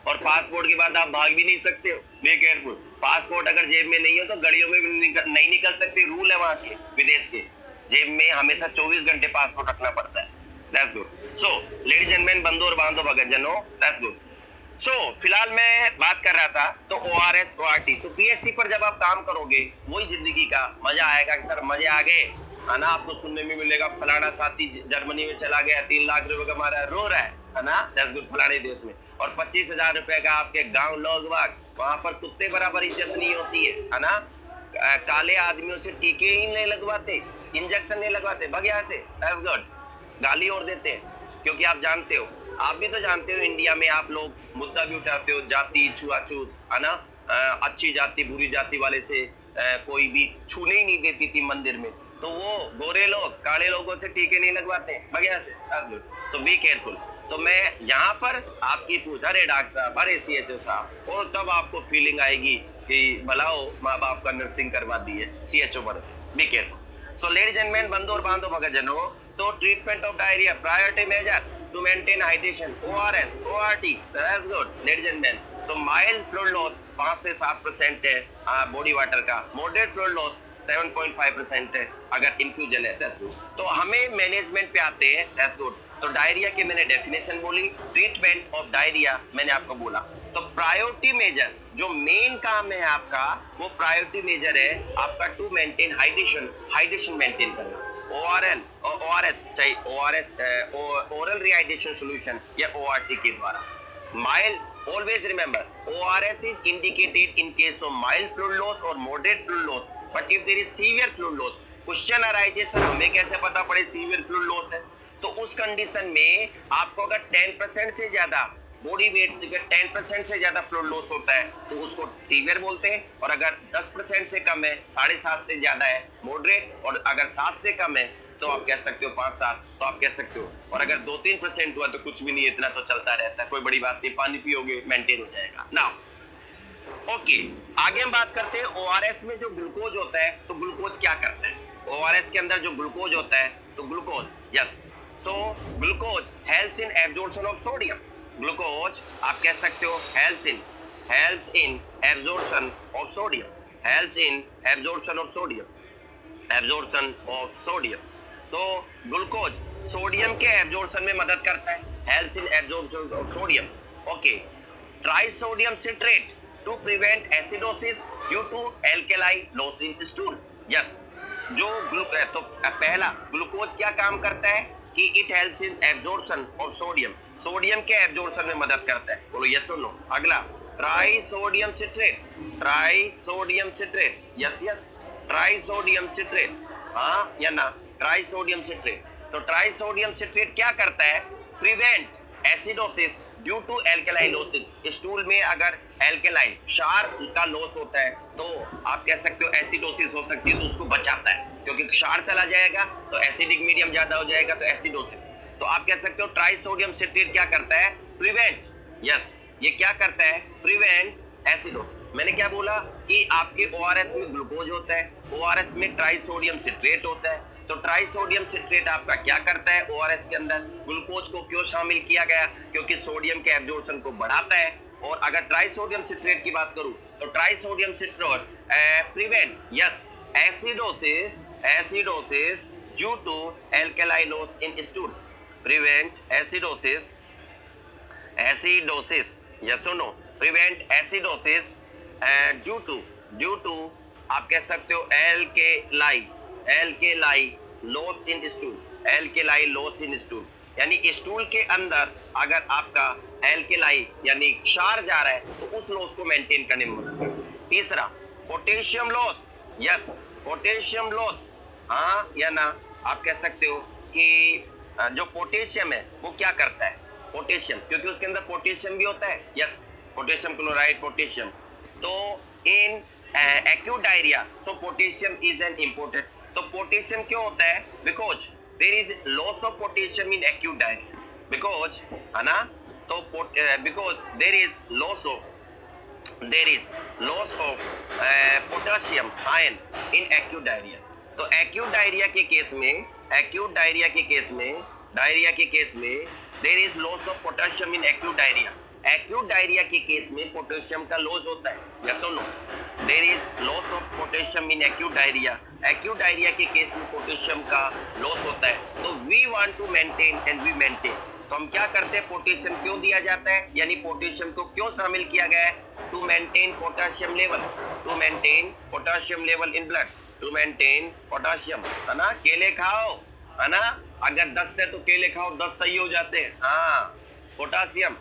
और पासपोर्ट के बाद आप भाग भी नहीं सकते हो। Be careful. पासपोर्ट अगर जेब में नहीं हो तो गड़ियों में भी नहीं निकल सकते, रूल है वहां के विदेश के। जेब में हमेशा 24 घंटे पासपोर्ट रखना पड़ता है। That's good. So, ladies and men, बंधु और बांधव भगतजनों, that's good. So, फिलहाल मैं बात कर रहा था तो ORS, ORT, तो PSC पर जब आप काम करोगे वही जिंदगी का मजा आएगा कि सर मजे आ गए, है ना। आपको सुनने में मिलेगा फलाना साथी जर्मनी में चला गया, 3 लाख रुपए कमा रहा है, रो रहा है ना, that's good, फलाने देश में, और 25,000 रुपए का आपके गाँव लोग वहां पर कुत्ते बराबर इज्जत नहीं होती है ना। काले आदमियों से टीके ही नहीं लगवाते, इंजेक्शन नहीं लगवाते, भाग यहाँ से, that's good। गाली और देते हैं, क्योंकि आप जानते हो, आप भी तो जानते हो, इंडिया में आप लोग मुद्दा भी उठाते हो, जाति छुआछूत, है ना। अच्छी जाति बुरी जाति वाले से कोई भी छूने ही नहीं देती थी मंदिर में, तो वो गोरे लोग काले लोगों से टीके नहीं लगवाते बगैर से। सो बी केयरफुल। तो मैं यहाँ पर आपकी पूछ, अरे डॉक्टर साहब, अरे CHO साहब, और तब आपको फीलिंग आएगी कि भलाओ माँ बाप का नर्सिंग करवा दी है CHO पर। Be careful. So ladies and man, बंधु और बांधव भगतजनों, तो treatment of diarrhoea, priority major to maintain hydration, ORS, ORT, that's good ladies and gentleman. तो माइल्ड फ्लूइड लॉस 5 से 7% है बॉडी वाटर का, मॉडरेट फ्लूइड लॉस 7.5% है अगर इन्फ्यूजन है। That's good. तो हमें मैनेजमेंट पे आते हैं। That's good. तो डायरिया की मैंने डेफिनेशन बोली, ट्रीटमेंट ऑफ डायरिया मैंने आपको बोला। तो प्रायोरिटी मेजर जो मेन काम है आपका, वो प्रायोरिटी मेजर है आपका टू मेंटेन हाइड्रेशन मेंटेन करना। ORS चाहे ORS ओरल रिहाइड्रेशन सॉल्यूशन या ORT के द्वारा। Mild, always remember ORS is indicated in case of mild fluid loss और moderate fluid loss, but if there is severe fluid loss, question arises sir हमें कैसे पता पड़े severe fluid loss है? तो उस कंडीशन में आपको अगर 10% से ज्यादा बॉडी वेट से 10% से ज्यादा फ्लूइड लॉस होता है तो उसको सीवियर बोलते हैं, और अगर 10% से कम है, 7.5 से ज्यादा है मॉडरेट, और अगर 7 से कम है तो आप कह सकते हो 5-7 तो आप कह सकते हो, और अगर 2-3% हुआ तो कुछ भी नहीं, इतना तो चलता रहता है, कोई बड़ी बात नहीं, पानी पियोगे मेंटेन हो जाएगा। नाउ ओके, आगे हम बात करते हैं ORS में जो ग्लूकोज होता है, तो ग्लूकोज क्या करता है? ORS के अंदर जो ग्लूकोज होता है, तो glucose, yes, so glucose helps in absorption of sodium. Glucose आप कह सकते हो helps in absorption of sodium, helps in absorption of sodium. तो ग्लूकोज सोडियम के एब्जॉर्प्शन में मदद करता है, helps in absorption of sodium. Okay, trisodium citrate to prevent acidosis due to alkali loss in stool. Yes, जो तो पहला ग्लूकोज क्या काम करता है कि it helps in absorption of sodium, sodium के एब्जॉर्प्शन में मदद करता है। बोलो यस और नो। अगला trisodium citrate, yes, trisodium citrate, हाँ या ना, ट्राइसोडियम सिट्रेट। तो ट्राइसोडियम सिट्रेट क्या करता है? Prevent acidosis due to alkaline loss. Stool में अगर एल्कलाइन क्षार का लॉस होता है तो आप कह सकते हो एसिडोसिस हो सकती है, तो उसको बचाता है, क्योंकि क्षार चला जाएगा तो एसिडिक मीडियम ज्यादा हो जाएगा तो एसिडोसिस। तो आप कह सकते हो ट्राइसोडियम सिट्रेट क्या करता है? प्रिवेंट, यस, ये क्या करता है? Prevent acidosis. मैंने क्या बोला कि आपके ORS में ग्लूकोज होता है, ORS में ट्राइसोडियम सिट्रेट होता है। तो ट्राइसोडियम सिट्रेट आपका क्या करता है? ORS के अंदर ग्लूकोज को क्यों शामिल किया गया? क्योंकि सोडियम के एब्जॉर्प्शन को बढ़ाता है। और अगर ट्राइसोडियम सिट्रेट की बात करूं तो trisodium citrate prevent, yes, acidosis due to alkali loss in stool, prevent acidosis, yes और no, prevent acidosis due to आप कह सकते हो एल्केलाई लॉस इन स्टूल, यानी स्टूल के अंदर अगर आपका एल्केलाई यानी क्षार जा रहा है तो उस लॉस को मेंटेन करने में मदद करता है। तीसरा potassium loss, yes, potassium loss, हाँ या ना, आप कह सकते हो कि जो पोटेशियम है वो क्या करता है? पोटेशियम, क्योंकि उसके अंदर पोटेशियम भी होता है, यस, पोटेशियम क्लोराइड, पोटेशियम। तो in acute diarrhoea so potassium is an important. तो पोटेशियम क्यों होता है? Because there is loss of potassium in acute diarrhoea, because, है ना, तो because there is loss of potassium ion in acute diarrhoea. तो acute diarrhoea के case में there is loss of potassium in acute diarrhoea. Acute diarrhoea के case में potassium का loss होता है, यस और no, there is loss of potassium in acute diarrhoea. Acute diarrhoea के केस में पोटेशियम का लॉस होता है। तो we want to maintain and we maintain. तो हम क्या करते हैं? पोटेशियम क्यों दिया जाता है, यानी पोटेशियम को क्यों शामिल किया गया है? To maintain potassium level in blood, to maintain potassium, है ना। केले खाओ, है ना, अगर दस्त है तो केले खाओ, दस्त सही हो जाते हैं। हाँ, पोटेशियम,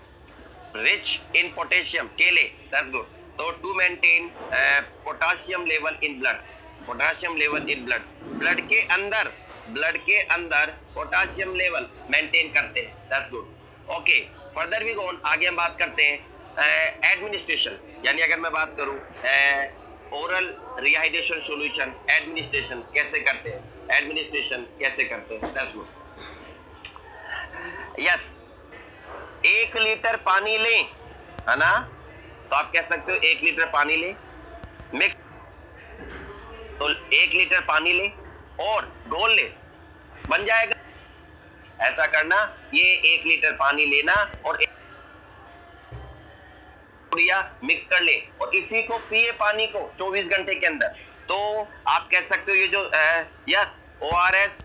रिच इन पोटेशियम, केले, दैट्स गुड। तो to maintain potassium level in blood, blood के अंदर पोटेशियम लेवल मेंटेन करते हैं, that's good. Okay, further we go on, आगे हम बात करते हैं एडमिनिस्ट्रेशन, यानी अगर मैं बात करूं ओरल रिहाइड्रेशन सॉल्यूशन एडमिनिस्ट्रेशन कैसे करते हैं, दैट्स गुड। यस, 1 लीटर पानी लें, है ना, तो आप कह सकते हो 1 लीटर पानी लें, मिक्स, तो 1 लीटर पानी ले और घोल ले, बन जाएगा। ऐसा करना, ये 1 लीटर पानी लेना और दिया, मिक्स कर ले और इसी को पिए पानी को 24 घंटे के अंदर। तो आप कह सकते हो ये जो यस ORS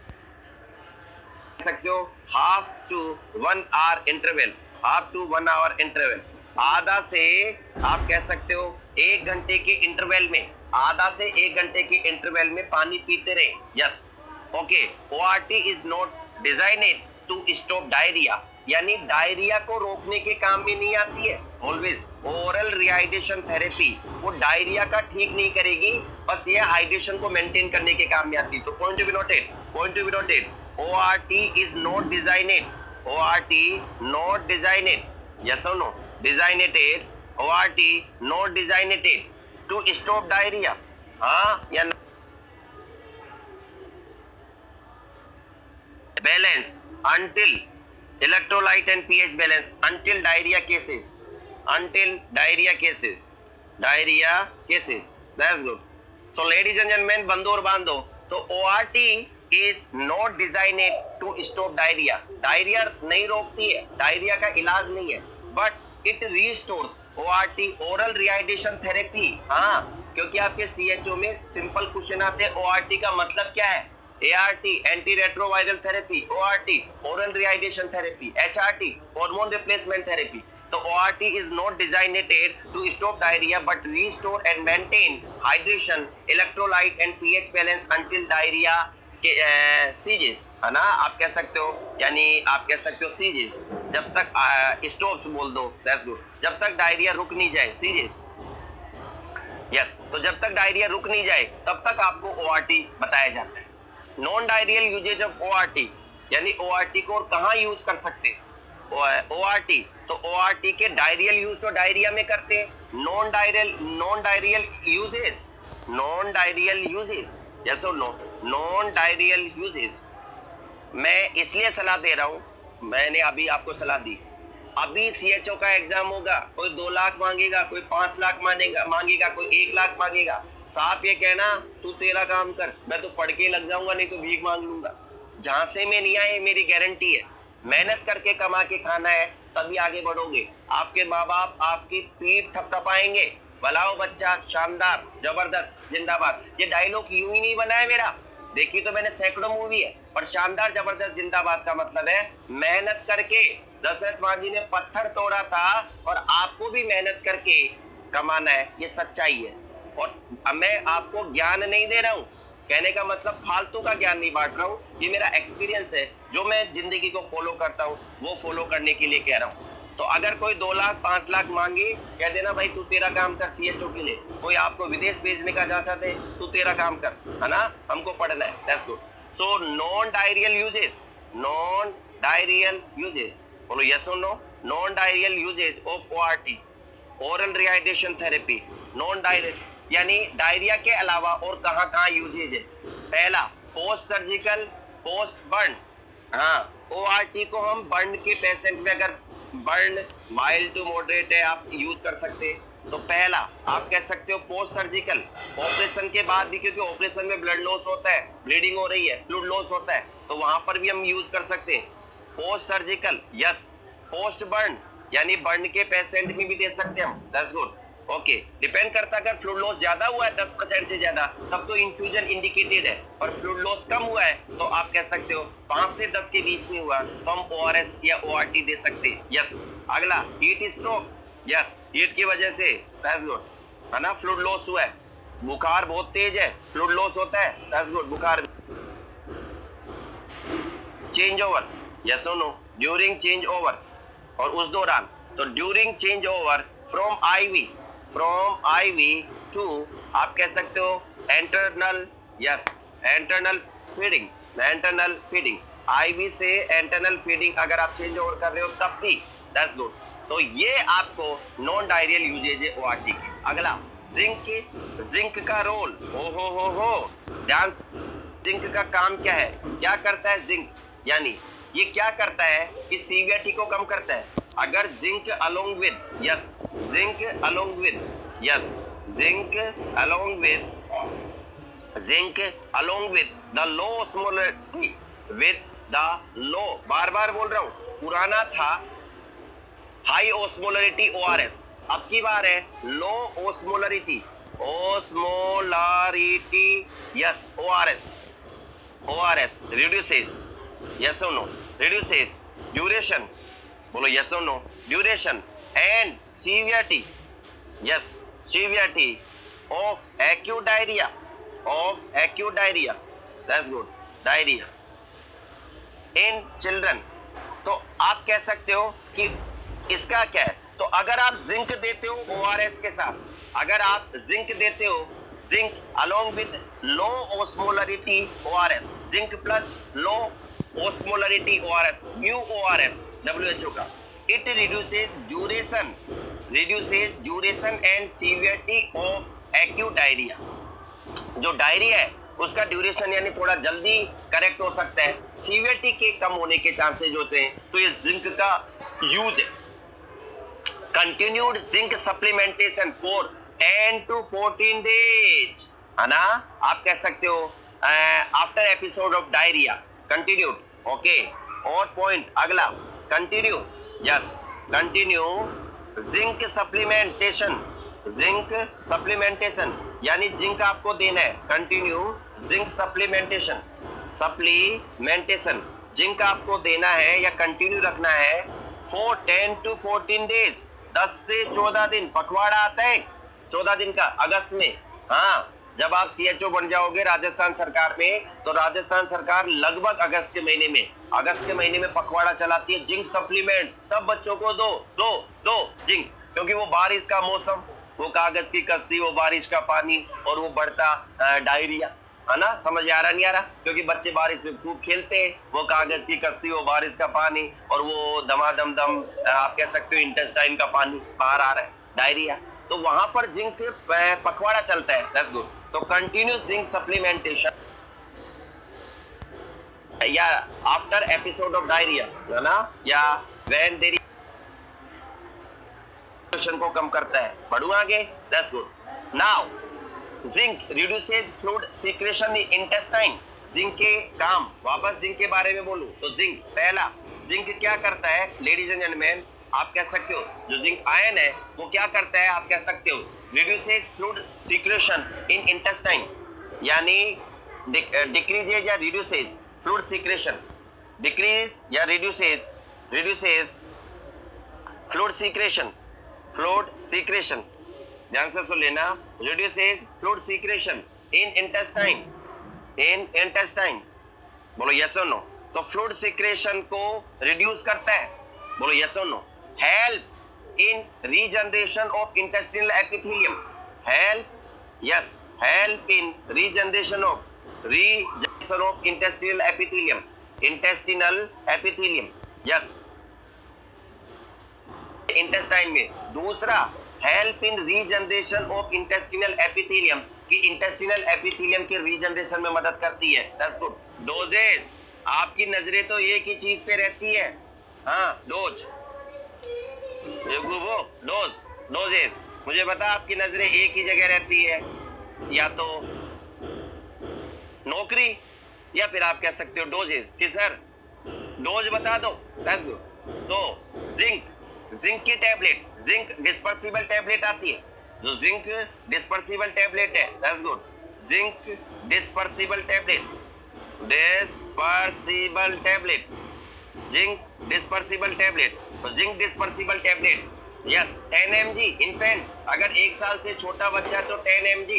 सकते हो half to 1 hour interval, half to 1 hour interval, आधा से आप कह सकते हो 1 घंटे के इंटरवल में, आधा से 1 घंटे के इंटरवल में पानी पीते रहे। Yes okay. ORT is not designed to stop diarrhoea, यानी डायरिया को रोकने के काम में नहीं आती है। ऑलवेज ओरल रिहाइड्रेशन थेरेपी वो डायरिया का ठीक नहीं करेगी, बस ये हाइड्रेशन को मेंटेन करने के काम में आती है। तो point to be noted, point to be noted, ORT is not designated, ORT not designated, yes or no, designated, ORT not designated to stop diarrhea, हाँ या ना? Balance until electrolyte and pH balance until diarrhea cases, until diarrhea cases, diarrhea cases, that's good. So ladies and gentlemen, बंदो और बांधो, तो ORT is not designed to stop diarrhea, diarrhoea नहीं रोकती है, डायरिया का इलाज नहीं है, but it restores, ORT oral rehydration therapy, हाँ क्योंकि आपके CHO में सिंपल क्वेश्चन आते हैं ORT का मतलब क्या है, ART anti retroviral therapy, ORT oral rehydration therapy, HRT hormone replacement therapy. तो ORT is not designed to stop diarrhea but restore and maintain hydration, electrolyte and pH balance until diarrhea ceases, है ना, आप कह सकते हो, यानी आप कह सकते हो सीजेस, जब तक स्टॉप बोल दो, दैट्स गुड, जब तक डायरिया रुक नहीं जाए, सीजेस, यस। तो जब तक डायरिया रुक नहीं जाए तब तक आपको ORT बताया जाता है। Non diarrhoeal uses of ORT, यानी ORT को और कहाँ यूज कर सकते हैं ORT, तो ORT के डायरियल यूज तो डायरिया में करते हैं, non diarrhoeal uses, non diarrhoeal uses, yes और नो, नॉन डायरियल यूजेज। मैं इसलिए सलाह दे रहा हूं, मैंने अभी आपको सलाह दी, अभी CHO का एग्जाम होगा, कोई 2 लाख मांगेगा, कोई 5 लाख मांगेगा, कोई 1 लाख मांगेगा, साहब ये कहना तू तेरा काम कर, मैं तो पढ़ के लग जाऊंगा, नहीं तो भीख मांग लूंगा। जहां से मैं नहीं आए मेरी गारंटी है, मेहनत करके कमा के खाना है, तभी आगे बढ़ोगे। आपके माँ बाप आपकी पीठ थपथपाएंगे, भलाओ बच्चा, शानदार, जबरदस्त, जिंदाबाद। ये डायलॉग यूं ही नहीं बना है मेरा, देखी तो मैंने सैकड़ों मूवी है, पर शानदार, जबरदस्त, जिंदाबाद का मतलब है मेहनत करके। दशरथ मांझी ने पत्थर तोड़ा था और आपको भी मेहनत करके कमाना है, ये सच्चाई है। और मैं आपको ज्ञान नहीं दे रहा हूँ, कहने का मतलब फालतू का ज्ञान नहीं बांट रहा हूँ, ये मेरा एक्सपीरियंस है, जो मैं जिंदगी को फॉलो करता हूँ वो फॉलो करने के लिए कह रहा हूँ। तो अगर कोई 2 लाख 5 लाख मांगे, कह देना भाई तू तेरा काम कर CHO के लिए, कोई आपको विदेश भेजने का चाहता है, तू तेरा काम कर, है ना, हमको पढ़ना है, that's good. So non diarrhoeal uses, non diarrhoeal uses, बोलो यस और no, non diarrhoeal uses of ORT, oral rehydration therapy, non diarrhoeal, यानी डायरिया के अलावा और कहाँ यूजेज है। पहला पोस्ट सर्जिकल, पोस्ट बर्न, हाँ ORT को हम बर्न के पेशेंट में, अगर बर्न माइल्ड टू मॉडरेट है, आप यूज कर सकते हैं। तो पहला आप कह सकते हो पोस्ट सर्जिकल, ऑपरेशन के बाद भी, क्योंकि ऑपरेशन में ब्लड लॉस होता है, ब्लीडिंग हो रही है, फ्लूइड लॉस होता है, तो वहां पर भी हम यूज कर सकते हैं post surgical, yes. Post burn, यानी बर्न के पेशेंट में भी दे सकते हैं हम, दैट्स गुड, ओके। डिपेंड करता है, अगर फ्लूइड लॉस ज्यादा हुआ है 10% से ज्यादा, तब तो इन्फ्यूजन इंडिकेटेड है, और फ्लूइड लॉस कम हुआ है तो आप कह सकते हो 5 से 10 के बीच में हुआ तो हम ORS या ORT दे सकते हैं, यस। अगला हीट स्ट्रोक, यस, हीट की वजह से, दैट्स गुड, है ना, फ्लूइड लॉस हुआ है, बुखार बहुत तेज है, फ्लूइड लॉस होता है, दैट्स गुड, बुखार। चेंज ओवर, यस और नो, ड्यूरिंग चेंज ओवर, और उस दौरान, तो during change over from IV to आप कह सकते हो internal, yes, internal feeding, internal feeding, IV से इंटरनल फीडिंग अगर आप चेंज ओवर कर रहे हो तब भी, दैट्स गुड। तो ये आपको नॉन डायरियल यूजेज है ORT की। अगला जिंक का रोल, हो ध्यान, जिंक का काम क्या है, क्या करता है जिंक, यानी ये क्या करता है कि सीवियरिटी को कम करता है। अगर zinc along with, yes, zinc along with, yes, zinc along with the low osmolarity, with the low, बार बार बोल रहा हूं, पुराना था हाई ऑस्मोलरिटी ORS, अब की बार है लो ओस्मोलरिटी, ओस्मोलरिटी, yes, ORS reduces, yes or no, reduces duration, बोलो yes or no, duration and severity, yes, severity of acute diarrhea, that's good, diarrhea in children। तो आप कह सकते हो कि इसका क्या है, तो अगर आप जिंक देते हो ORS के साथ, अगर आप जिंक देते हो, zinc along with low osmolarity ORS, zinc plus low osmolarity ORS, mu ORS WHO का, it reduces duration and severity of acute diarrhea। जो डायरिया है उसका ड्यूरेशन यानी थोड़ा जल्दी करेक्ट हो सकता है, सीवियरिटी के कम होने के चांसेस होते हैं, तो ये जिंक का यूज है। Continued zinc supplementation for 10 to 14 days, है ना, आप कह सकते हो after episode of diarrhoea, continued, okay. और पॉइंट अगला, continue, yes, continue zinc supplementation, यानी जिंक आपको देना है, कंटिन्यू जिंक सप्लीमेंटेशन, जिंक आपको देना है या कंटिन्यू रखना है फॉर 10 to 14 days, 10 से 14 दिन। पखवाड़ा आता है 14 दिन का अगस्त में, हाँ, जब आप CHO बन जाओगे राजस्थान सरकार में, तो राजस्थान सरकार लगभग अगस्त के महीने में पखवाड़ा चलाती है, जिंक सप्लीमेंट सब बच्चों को दो जिंक, क्योंकि वो बारिश का मौसम, वो कागज की कश्ती, वो बारिश का पानी और वो बढ़ता डायरिया, है ना, समझ आ रहा नहीं आ रहा, क्योंकि बच्चे बारिश में खूब खेलते हैं, वो कागज की कश्ती, वो बारिश का पानी और वो दमादम आप कह सकते हो इंटेस्टाइन का पानी बाहर आ रहा है, डायरिया, तो वहां पर जिंक पखवाड़ा चलता है, दैट्स गुड। तो कंटिन्यू जिंक सप्लीमेंटेशन या आफ्टर एपिसोड ऑफ डायरिया, है ना, या व्हेन देयर को कम करता है। बढ़ू आगे, that's good. Now zinc reduces fluid secretion in intestine, zinc के काम, वापस जिंक के बारे में बोलूं तो जिंक, पहला जिंक क्या करता है लेडीज एंड जेंटलमैन, आप कह सकते हो जो जिंक आयन है वो क्या करता है, आप कह सकते हो reduces fluid secretion in intestine, यानी डिक्रीजेज या रिड्यूसेस फ्लूइड सीक्रेशन, डिक्रीज या रिड्यूसेस फ्लूइड सीक्रेशन, ध्यान से सुन लेना, reduces fluid secretion in intestine, बोलो यस और नो। तो फ्लूइड सीक्रेशन को रिड्यूस करता है, बोलो यस और no. Help in regeneration of intestinal epithelium, help in regeneration of intestinal epithelium, yes, intestine में। दूसरा, help in regeneration of intestinal epithelium, कि इंटेस्टिनल एपिथेलियम के रीजनरेशन में मदद करती है, दैट्स गुड। डोजेज, आपकी नजरें तो एक ही चीज पे रहती है, हाँ, डोजेज, मुझे पता आपकी नजरें एक ही जगह रहती है, या तो नौकरी या फिर आप कह सकते हो डोजेज, कि सर डोज बता दो, दैट्स गुड। तो जिंक की टैबलेट, जिंक डिस्पर्सिबल टैबलेट आती है, जो जिंक डिस्पर्सिबल टैबलेट है, that's good, zinc dispersible tablet, zinc dispersible tablet, yes, 10 mg infant, अगर 1 साल से छोटा बच्चा है तो 10 mg,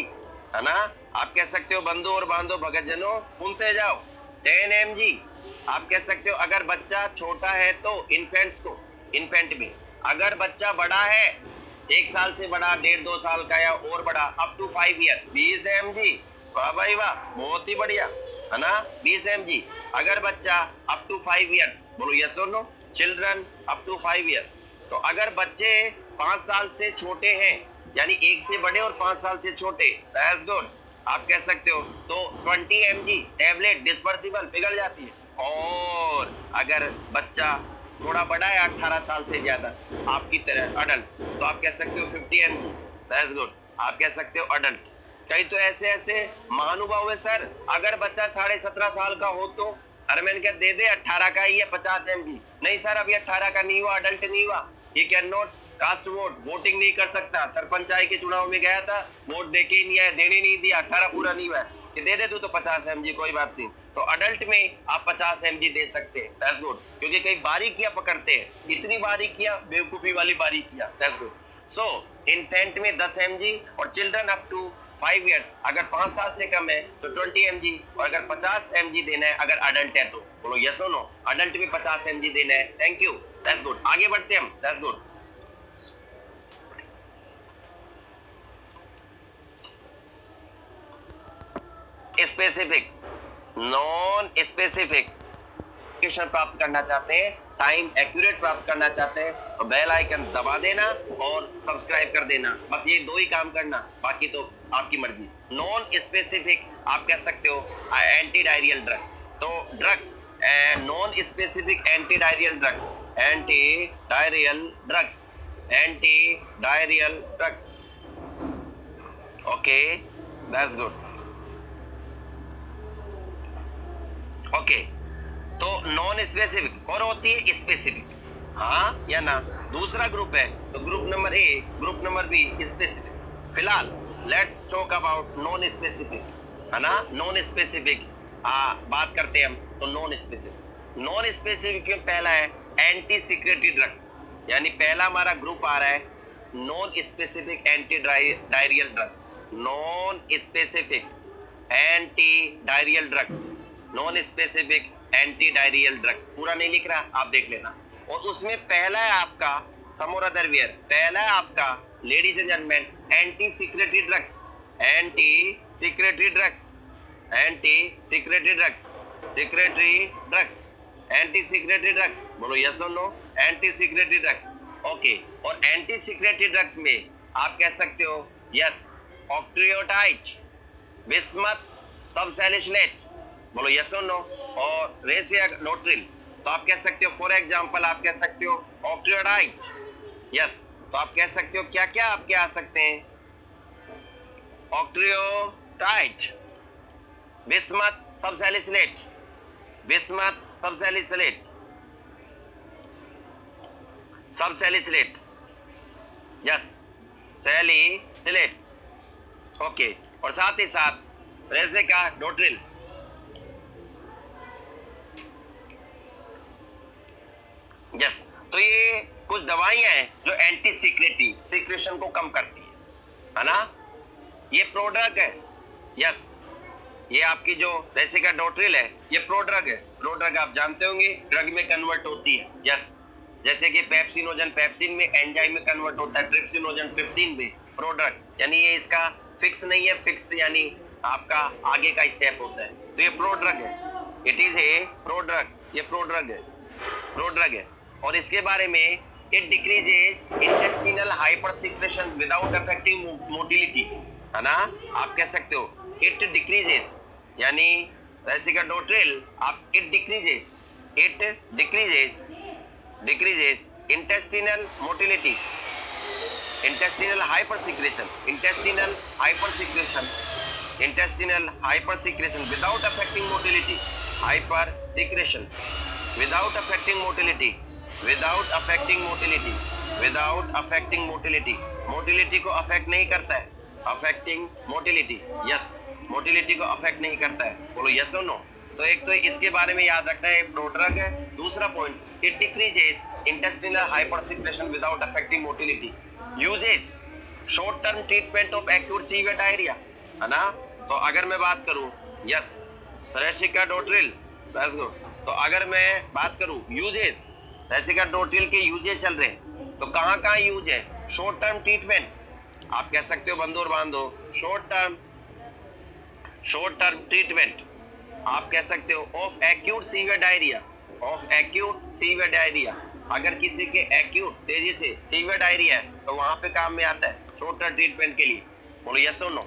है ना, आप कह सकते हो बंदो और बांधो भगत जनो सुनते जाओ, 10 mg, आप कह सकते हो अगर बच्चा छोटा है तो इन्फेंट में, अगर बच्चा बड़ा है 1 साल से बड़ा, 1.5-2 साल का या और बड़ा, अप टू 5 ईयर, 20 mg, वाह भाई वाह, बहुत ही बढ़िया, है ना, 20 mg, अगर बच्चा अप टू 5 ईयर्स, बोलो यस और no, children up to 5 year. तो अगर बच्चे 5 साल से छोटे हैं, यानी 1 से बड़े और 5 साल से छोटे, दैट्स गुड, आप कह सकते हो, तो 20 mg टैबलेट डिस्पर्सिबल पिघल जाती है। और अगर बच्चा थोड़ा बड़ा है 18 साल से ज्यादा, आपकी तरह अडल्ट, तो आप कह सकते हो 50 mg, दैट्स गुड, आप कह सकते हो अडल्ट। कई तो ऐसे महानुभाव है सर, अगर बच्चा 17.5 साल का हो तो, अरे मैंने क्या दे 18 का ही है 50 mg, नहीं सर अभी 18 का नहीं हुआ, अडल्ट नहीं हुआ, ये can not cast vote, voting नहीं कर सकता। सरपंचाई के चुनाव में गया था, वोट देके ही नहीं आया, देने नहीं दिया, 18 पूरा नहीं हुआ कि दे दे तू तो 50 mg, कोई बात नहीं। तो अडल्ट में आप 50 mg दे सकते हैं, दैट्स गुड, क्योंकि कई बारीकियां पकड़ते हैं, इतनी बारीकियां, बेवकूफी वाली बारीकियां, दैट्स गुड। सो इन्फेंट में 10 mg और चिल्ड्रन अप टू 5 इयर्स, अगर 5 साल से कम है तो 20 mg, और अगर 50 mg देना है अगर अडल्ट है तो। बोलो यस और नो, अडल्ट में 50 mg देना है। Thank you, that's good. आगे बढ़ते हम, that's good. Specific, non specific प्राप्त करना चाहते हैं, टाइम एक्यूरेट प्राप्त करना चाहते हैं तो बेल आइकन दबा देना और सब्सक्राइब कर देना, बस ये दो ही काम करना, बाकी तो आपकी मर्जी। नॉन स्पेसिफिक आप कह सकते हो एंटी डायरियल ड्रग, तो drugs non specific anti diarrhoeal drug, anti diarrhoeal drugs, anti diarrhoeal drugs, okay that's good. Okay तो नॉन स्पेसिफिक और होती है स्पेसिफिक, हाँ या ना। दूसरा ग्रुप है तो group number A, group number B specific. फिलहाल let's talk about non specific, है ना। नॉन स्पेसिफिक बात करते हैं हम, तो नॉन स्पेसिफिक, नॉन स्पेसिफिक में पहला है एंटी सिक्रेटरी ड्रग, यानी पहला हमारा ग्रुप आ रहा है non specific anti diarrhoeal drug, non specific anti diarrhoeal drug, non specific anti diarrhoeal drug, पूरा नहीं लिख रहा, आप देख लेना। और उसमें पहला है आपका समोर अदरवियर, पहला है आपका ladies and gentleman anti secretory drugs, anti secretory drugs, anti secretory drugs, secretory drugs, anti secretory drugs, बोलो यस और no, anti secretory drugs, okay. और एंटी सिक्रेटरी ड्रग्स में आप कह सकते हो यस ऑक्ट्रियोटाइड, बिस्मथ, सबसैलिसिलेट, बोलो यस और नो, और रेसियाडोट्रिल, तो आप कह सकते हो फॉर एग्जांपल आप कह सकते हो ऑक्ट्रियोटाइड, यस। तो आप कह सकते हो क्या क्या आपके आ सकते हैं, octreotide, bismuth, subsalicylate, bismuth, subsalicylate, subsalicylate, yes, salicylate, okay. और साथ ही साथ रेसियाडोट्रिल, यस। तो ये कुछ दवाइयां हैं जो एंटी सिक्रेटरी, सिक्रेशन को कम करती है ना। ये प्रोड्रग है, यस। ये आपकी जो रेसियाडोट्रिल है ये प्रोड्रग है, प्रोड्रग आप जानते होंगे ड्रग में कन्वर्ट होती है, यस। जैसे कि पेप्सिनोजन पेप्सिन में, एंजाइम में कन्वर्ट होता है, ट्रिप्सिनोजन ट्रिप्सिन में, प्रोड्रग, यानी ये इसका फिक्स नहीं है, फिक्स यानी आपका आगे का स्टेप होता है, तो ये प्रोड्रग है, इट इज ए प्रोड्रग, ये प्रोड्रग है, प्रोड्रग है। और इसके बारे में it decreases intestinal hyper secretion without affecting motility, है ना। आप कह सकते हो इट डिक्रीजेस, यानी रेसियाडोट्रिल आप it decreases intestinal motility, intestinal hyper secretion, intestinal hyper secretion, intestinal hyper secretion without affecting motility, hyper secretion without affecting motility, without affecting motility, without affecting motility, motility को affect नहीं करता है, affecting motility, yes, motility को affect नहीं करता है, बोलो yes और नो। तो एक तो इसके बारे में याद रखना है, प्रोड्रग है। दूसरा point it decreases intestinal hyper secretion without affecting motility, uses short term treatment of acute severe diarrhoea, है ना। तो अगर मैं बात करूं यस रेसियाडोट्रिल, दैट्स गुड। तो अगर मैं बात करूं यूजेज, रेसियाडोट्रिल के यूजेज चल रहे हैं, तो कहां-कहां यूज है, शॉर्ट टर्म ट्रीटमेंट, आप कह सकते हो बंदो और बांधो, शॉर्ट टर्म ट्रीटमेंट आप कह सकते हो of acute severe diarrhoea, of acute severe diarrhoea. अगर किसी के एक्यूट तेजी से सीवियर डायरिया है तो वहां पे काम में आता है शॉर्ट टर्म ट्रीटमेंट के लिए, बोलो यस और नो,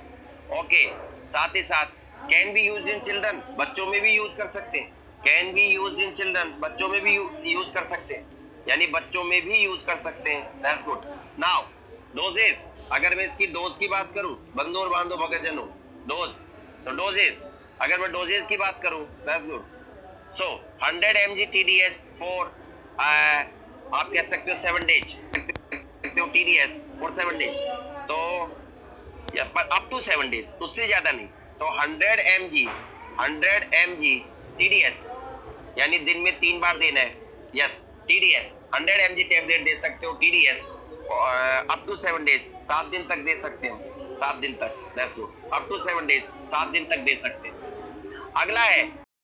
ओके। साथ ही साथ can be used in children, बच्चों में भी यूज कर सकते हैं, can be used in children, बच्चों में भी यूज कर सकते हैं, यानी बच्चों में भी यूज कर सकते हैं, दैट्स गुड। नाउ डोजेस, अगर मैं इसकी डोज की बात करूं, बंदो और बांधो भगतजनो, डोज, तो डोजेस अगर मैं डोजेस की बात करूं, that's good. So 100 mg TDS for आप कह सकते हो 7 days, हो TDS फॉर 7 डेज, तो या पर अप टू 7 डेज, उससे ज्यादा नहीं। तो 100 mg TDS यानी दिन में 3 बार देना है। यस, TDS 100 mg टेबलेट दे सकते हो TDS अप टू 7 डेज, 7 दिन तक दे सकते हो, 7 दिन तक। That's good, up to 7 days, 7 दिन तक दे सकते हैं। अगला है